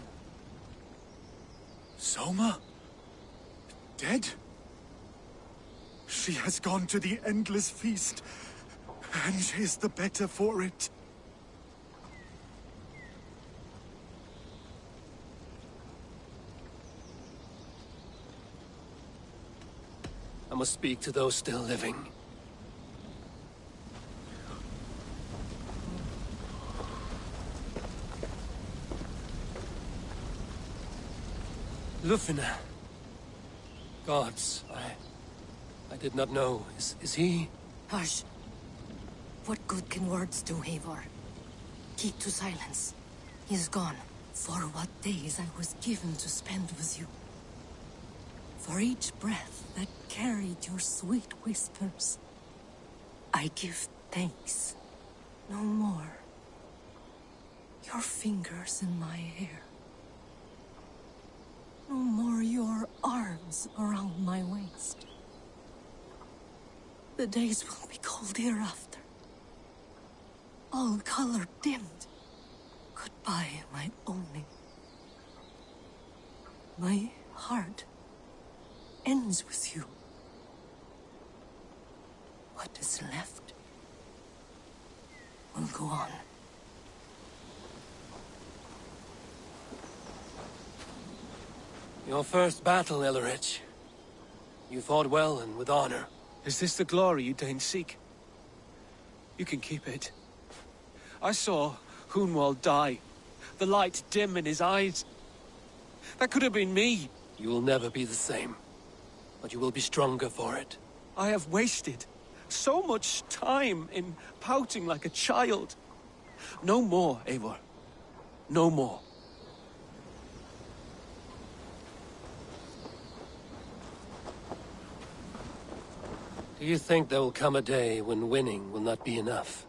Soma? Dead? She has gone to the endless feast, and is the better for it. I must speak to those still living. Lufina. Gods, I did not know. Is he? Hush. What good can words do, Eivor? Keep to silence. He is gone. For what days I was given to spend with you. For each breath that carried your sweet whispers. I give thanks. No more. Your fingers in my hair. No more your arms around my waist. The days will be cold hereafter. All color dimmed. Goodbye, my only. My heart ends with you. What is left will go on. Your first battle, Ellerich. You fought well and with honor. Is this the glory you deign seek? You can keep it. I saw Hunwald die. The light dim in his eyes. That could have been me. You will never be the same. But you will be stronger for it. I have wasted so much time in pouting like a child. No more, Eivor. No more. Do you think there will come a day when winning will not be enough?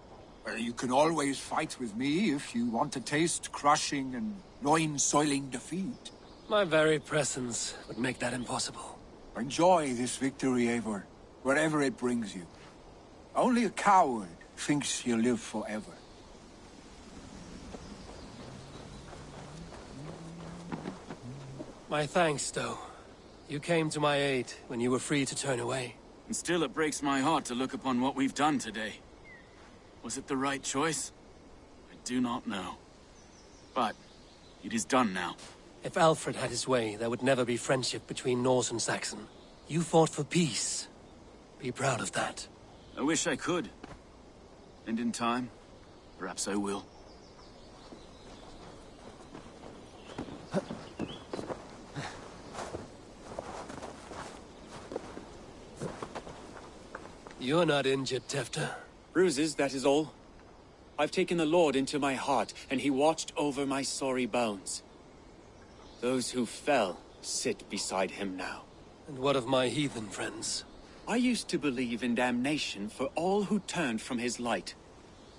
Well, you can always fight with me if you want to taste crushing and loin-soiling defeat. My very presence would make that impossible. Enjoy this victory, Eivor, wherever it brings you. Only a coward thinks he'll live forever. My thanks, though. You came to my aid when you were free to turn away. And still it breaks my heart to look upon what we've done today. Was it the right choice? I do not know. But it is done now. If Alfred had his way, there would never be friendship between Norse and Saxon. You fought for peace. Be proud of that. I wish I could. And in time, perhaps I will. You're not injured, Tefta. Bruises, that is all. I've taken the Lord into my heart, and he watched over my sorry bones. Those who fell sit beside him now. And what of my heathen friends? I used to believe in damnation for all who turned from his light.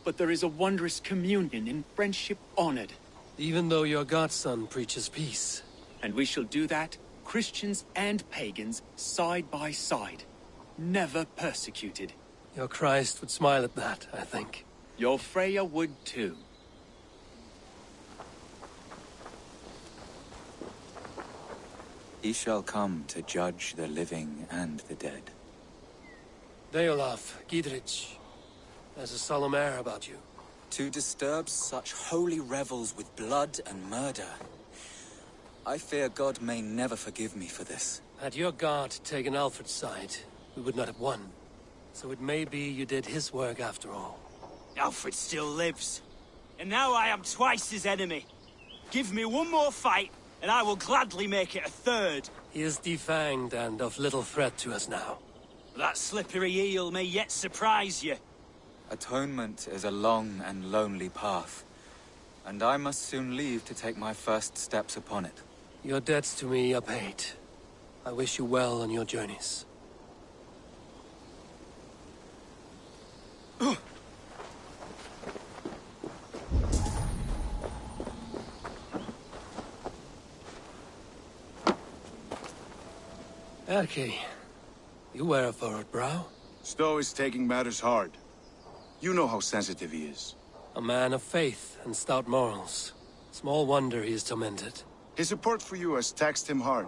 But there is a wondrous communion in friendship honored. Even though your godson preaches peace. And we shall do that, Christians and pagans, side by side. Never persecuted. Your Christ would smile at that, I think. Your Freya would too. He shall come to judge the living and the dead. Deolaf, Gidrich, there's a solemn air about you. To disturb such holy revels with blood and murder. I fear God may never forgive me for this. Had your guard taken Alfred's side, we would not have won. So it may be you did his work after all. Alfred still lives. And now I am twice his enemy. Give me one more fight, and I will gladly make it a third. He is defanged and of little threat to us now. That slippery eel may yet surprise you. Atonement is a long and lonely path, and I must soon leave to take my first steps upon it. Your debts to me are paid. I wish you well on your journeys. Erke, you wear a furrowed brow. Stowe is taking matters hard. You know how sensitive he is. A man of faith and stout morals. Small wonder he is tormented. His support for you has taxed him hard.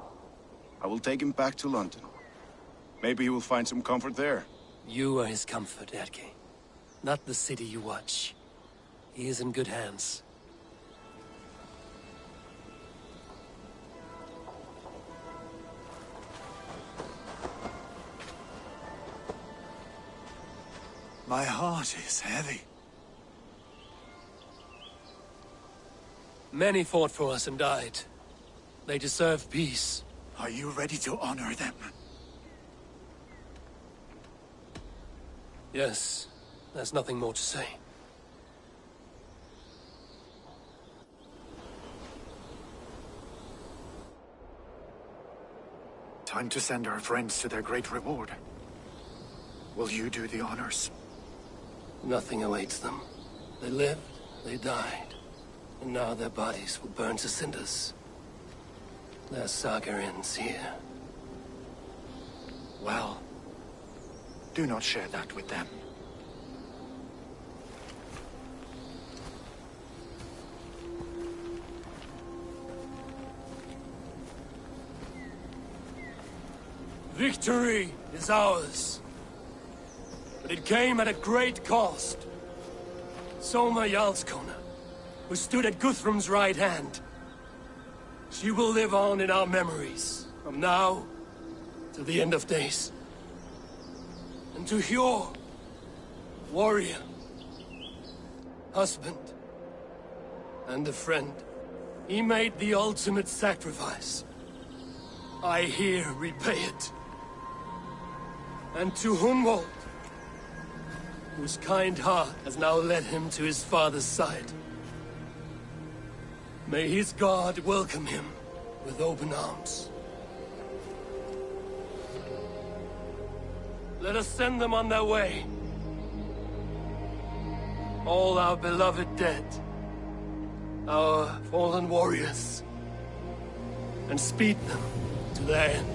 I will take him back to London. Maybe he will find some comfort there. You are his comfort, Erke. Not the city you watch. He is in good hands. My heart is heavy. Many fought for us and died. They deserve peace. Are you ready to honor them? Yes. There's nothing more to say. Time to send our friends to their great reward. Will you do the honors? Nothing awaits them. They lived, they died, and now their bodies will burn to cinders. Their saga ends here. Well, do not share that with them. Victory is ours. But it came at a great cost. Soma Jarlskona, who stood at Guthrum's right hand. She will live on in our memories, from now to the end of days. And to Hjor, warrior, husband, and a friend, he made the ultimate sacrifice. I here repay it. And to Hunwald, whose kind heart has now led him to his father's side. May his God welcome him with open arms. Let us send them on their way. All our beloved dead, our fallen warriors, and speed them to their end.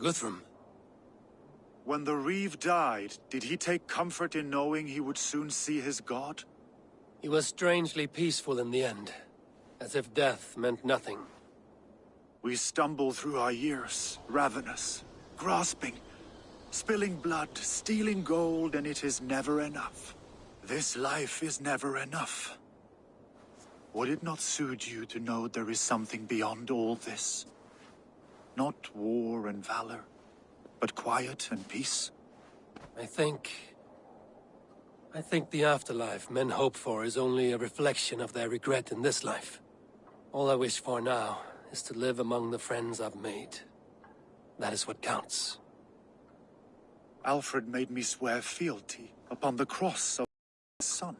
Guthrum. When the Reeve died, did he take comfort in knowing he would soon see his god? He was strangely peaceful in the end, as if death meant nothing. We stumble through our years, ravenous, grasping, spilling blood, stealing gold, and it is never enough. This life is never enough. Would it not soothe you to know there is something beyond all this? Not war and valor, but quiet and peace? I think the afterlife men hope for is only a reflection of their regret in this life. All I wish for now is to live among the friends I've made. That is what counts. Alfred made me swear fealty upon the cross of his son.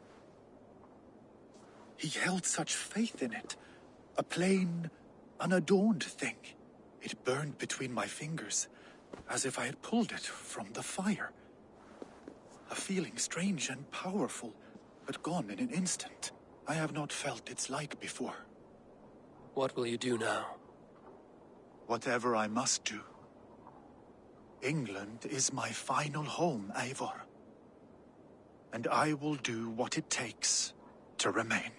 He held such faith in it. A plain, unadorned thing. It burned between my fingers, as if I had pulled it from the fire. A feeling strange and powerful, but gone in an instant. I have not felt its like before. What will you do now? Whatever I must do. England is my final home, Eivor. And I will do what it takes to remain.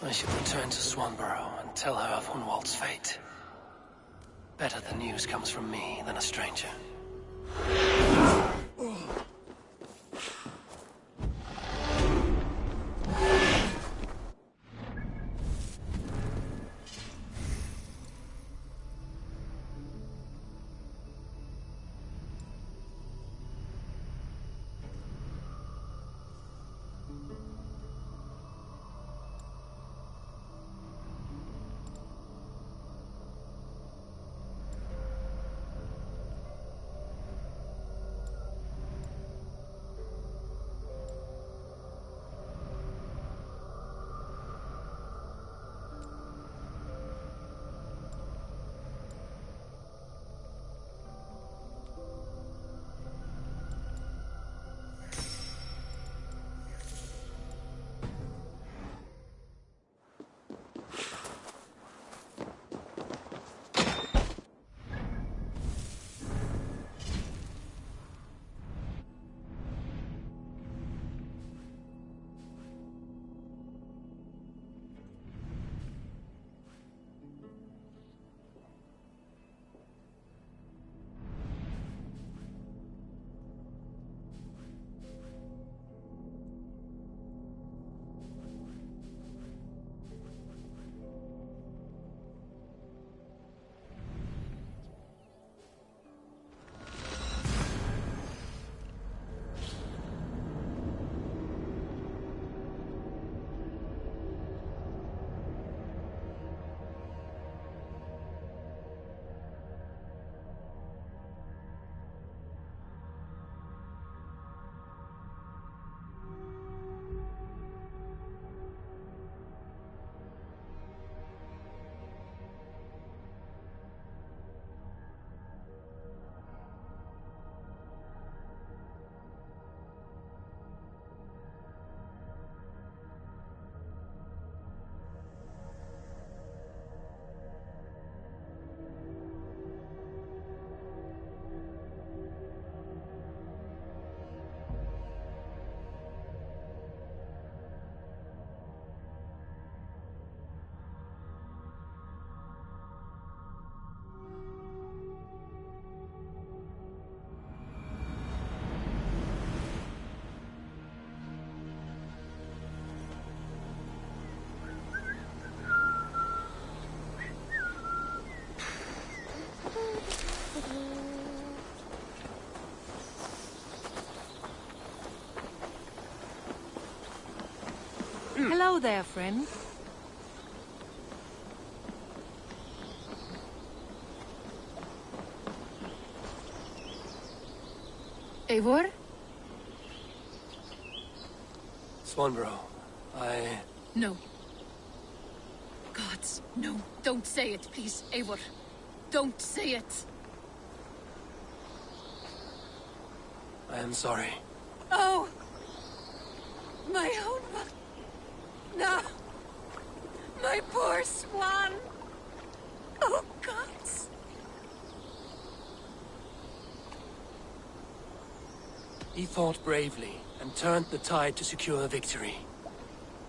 I should return to Swanborough and tell her of Hunwald's fate. Better the news comes from me than a stranger. Hello there, friend. Eivor? Swanborough, No. Gods, no. Don't say it, please, Eivor. Don't say it. I am sorry. Oh! My own one. No! My poor swan! Oh, gods! He fought bravely and turned the tide to secure victory.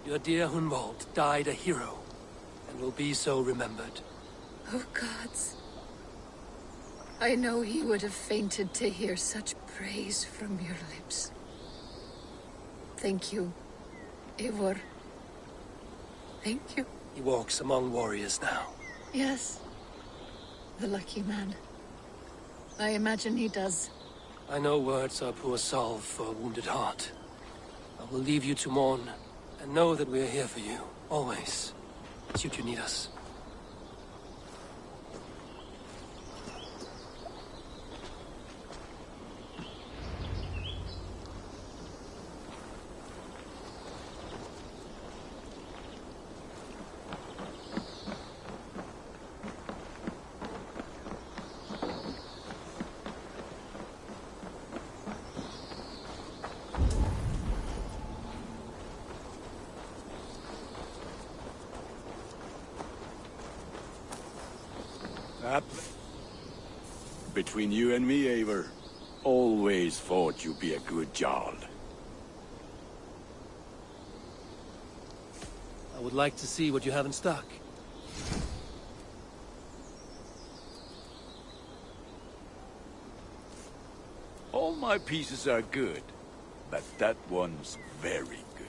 Your dear Hunwald died a hero, and will be so remembered. Oh gods. I know he would have fainted to hear such praise from your lips. Thank you, Eivor. Thank you. He walks among warriors now. Yes. The lucky man. I imagine he does. I know words are poor salve for a wounded heart. I will leave you to mourn, and know that we are here for you, always, should you need us. Between you and me, Eivor, always thought you'd be a good Jarl. I would like to see what you have in stock. All my pieces are good, but that one's very good.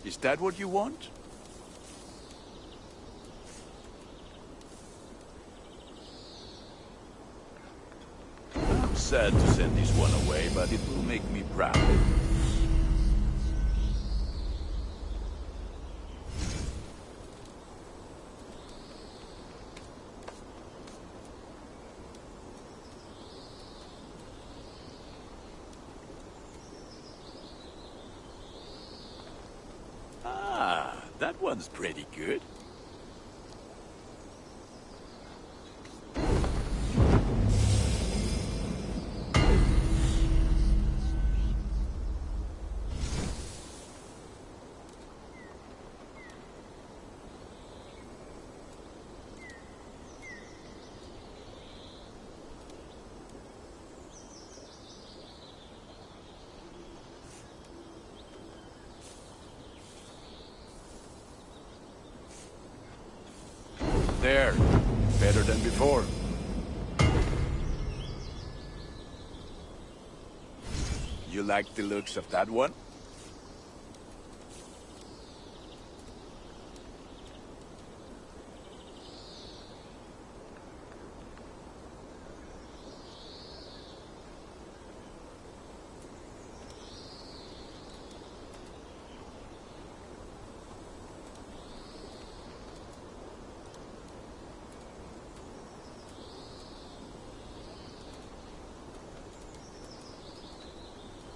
Is that what you want? I'm sad to send this one away, but it will make me proud. That one's pretty good. There. Better than before. You like the looks of that one?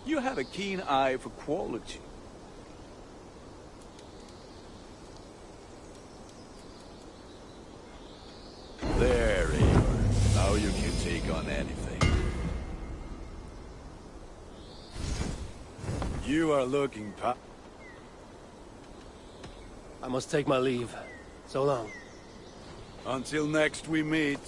You have a keen eye for quality. There, Eivor. Now you can take on anything. You are looking I must take my leave. So long. Until next we meet.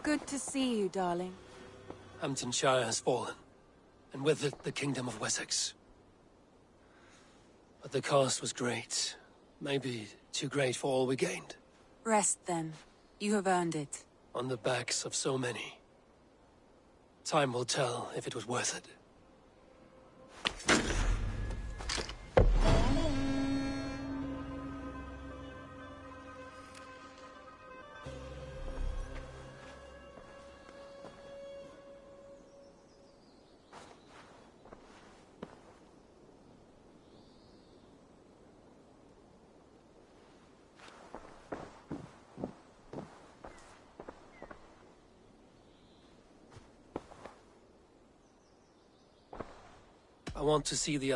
Good to see you, darling. Hamptonshire has fallen, and with it the Kingdom of Wessex. But the cost was great. Maybe too great for all we gained. Rest, then. You have earned it. On the backs of so many. Time will tell if it was worth it. I want to see the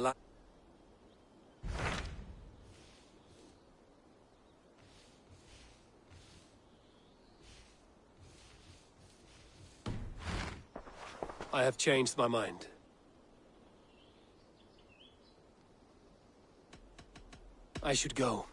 I have changed my mind. I should go.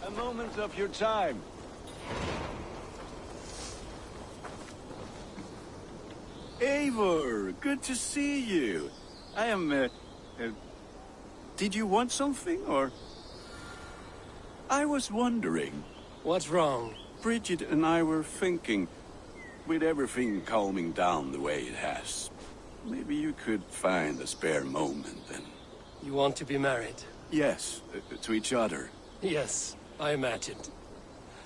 A moment of your time. Eivor, good to see you. I am, did you want something, or? I was wondering. What's wrong? Bridget and I were thinking, with everything calming down the way it has, maybe you could find a spare moment and... You want to be married? Yes, to each other. Yes, I imagined.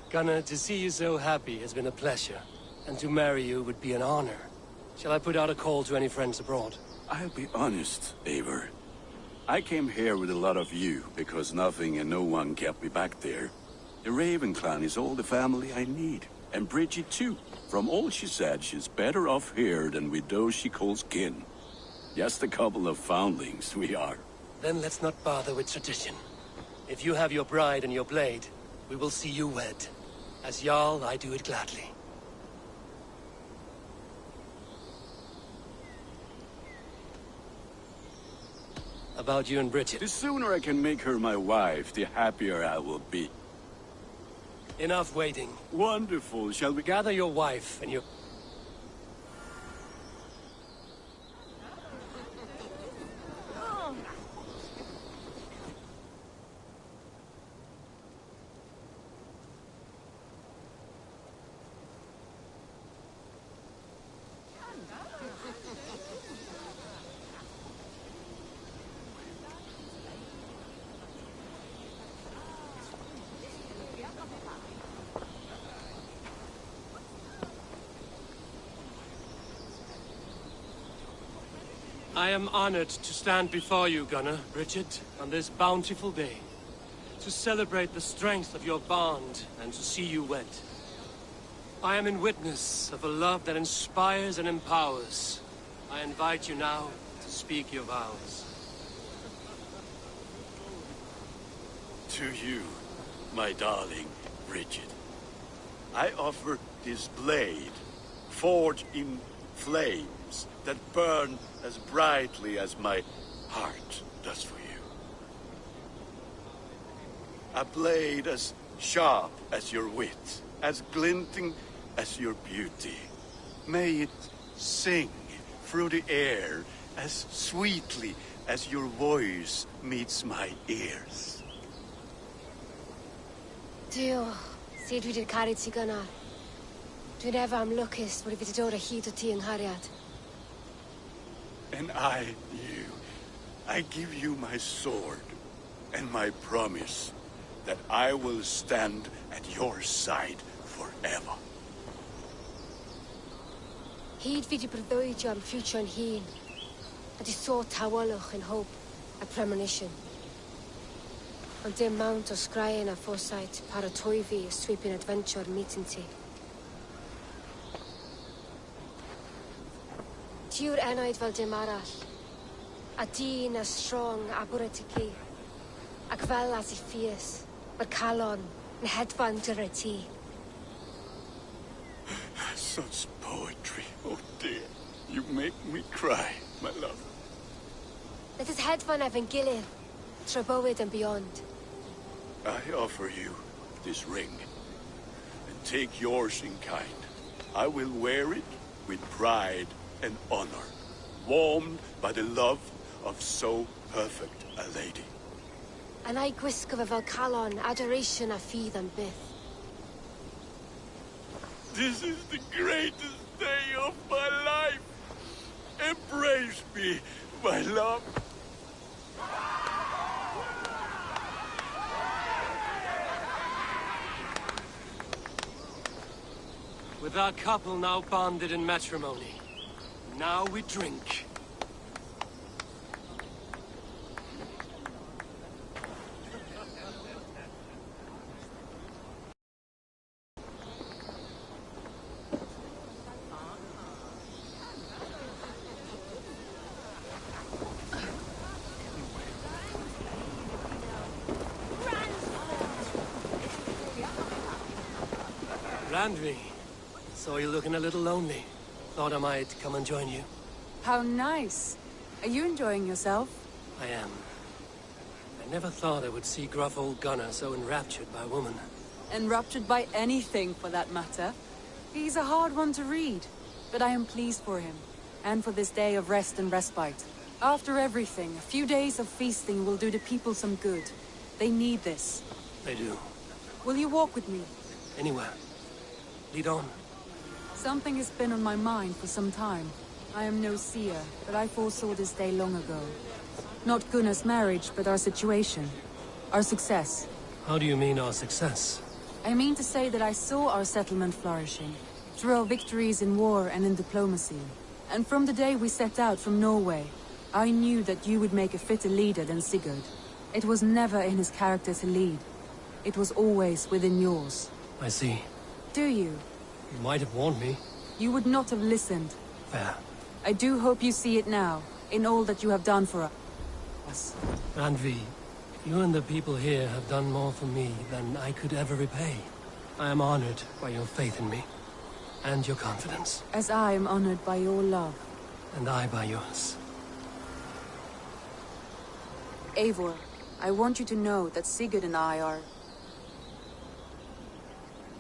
Gunnar, to see you so happy has been a pleasure, and to marry you would be an honor. Shall I put out a call to any friends abroad? I'll be honest, Eivor. I came here with a lot of you, because nothing and no one kept me back there. The Raven clan is all the family I need, and Bridget too. From all she said, she's better off here than with those she calls kin. Just a couple of foundlings, we are. Then let's not bother with tradition. If you have your bride and your blade, we will see you wed. As Jarl, I do it gladly. About you and Bridget. The sooner I can make her my wife, the happier I will be. Enough waiting. Wonderful. Shall we gather your wife and your... I am honored to stand before you, Gunnar, Bridget, on this bountiful day, to celebrate the strength of your bond and to see you wed. I am in witness of a love that inspires and empowers. I invite you now to speak your vows. To you, my darling Bridget, I offer this blade, forged in flames that burn as brightly as my heart does for you. A blade as sharp as your wit, as glinting as your beauty. May it sing through the air as sweetly as your voice meets my ears. Dio, sed vi did carit si Gunnar. Dwi'n ever am lwcus bod I wedi dod o hyd o ti yng nghariad. And I, you, I give you my sword and my promise that I will stand at your side forever. Hyd fi di breuddwydio am ffutio yn hun, a di sôn tawelwch yn hope a premonition. Ond dim mount o sgraen a foresight paratoi fi a sweeping adventure meeting ti. Tiw'r enaid fel dim arall, a dyn as strong a bwrdd ti ci, ac fel as I ffies, mae'r calon yn hedfan dyr ti. Such poetry, oh dear. You make me cry, my love. Let us hedfan efo'n gilydd, tra bywyd and beyond. I offer you this ring, and take yours in kind. I will wear it with pride and honor, warmed by the love of so perfect a lady. And I gwisg of a Valhalla adoration a feed and bith. This is the greatest day of my life. Embrace me, my love. With our couple now bonded in matrimony, now we drink. Randvi, saw you looking a little lonely. Thought I might come and join you. How nice. Are you enjoying yourself? I am. I never thought I would see gruff old Gunnar so enraptured by a woman. Enraptured by anything, for that matter. He's a hard one to read, but I am pleased for him, and for this day of rest and respite. After everything, a few days of feasting will do the people some good. They need this. They do. Will you walk with me? Anywhere. Lead on. Something has been on my mind for some time. I am no seer, but I foresaw this day long ago. Not Gunnar's marriage, but our situation. Our success. How do you mean our success? I mean to say that I saw our settlement flourishing, through our victories in war and in diplomacy. And from the day we set out from Norway, I knew that you would make a fitter leader than Sigurd. It was never in his character to lead. It was always within yours. I see. Do you? You might have warned me. You would not have listened. Fair. I do hope you see it now, in all that you have done for us. Randvi, you and the people here have done more for me than I could ever repay. I am honored by your faith in me, and your confidence. As I am honored by your love. And I by yours. Eivor, I want you to know that Sigurd and I are...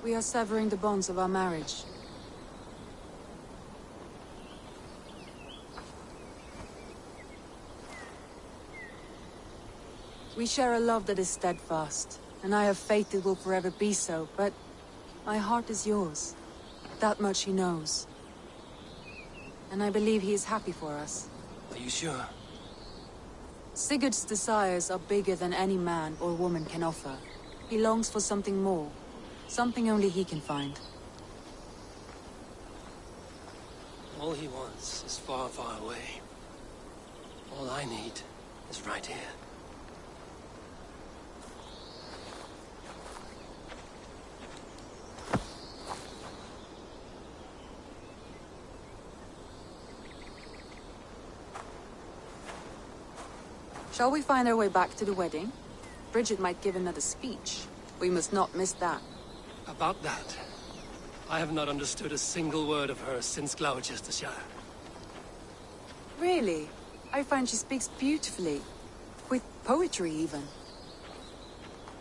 We are severing the bonds of our marriage. We share a love that is steadfast, and I have faith it will forever be so, but my heart is yours. That much he knows. And I believe he is happy for us. Are you sure? Sigurd's desires are bigger than any man or woman can offer. He longs for something more. Something only he can find. All he wants is far, far away. All I need is right here. Shall we find our way back to the wedding? Bridget might give another speech. We must not miss that. About that, I have not understood a single word of hers since Gloucestershire. Really? I find she speaks beautifully. With poetry, even.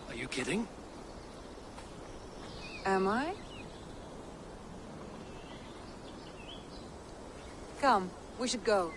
Are you kidding? Am I? Come, we should go.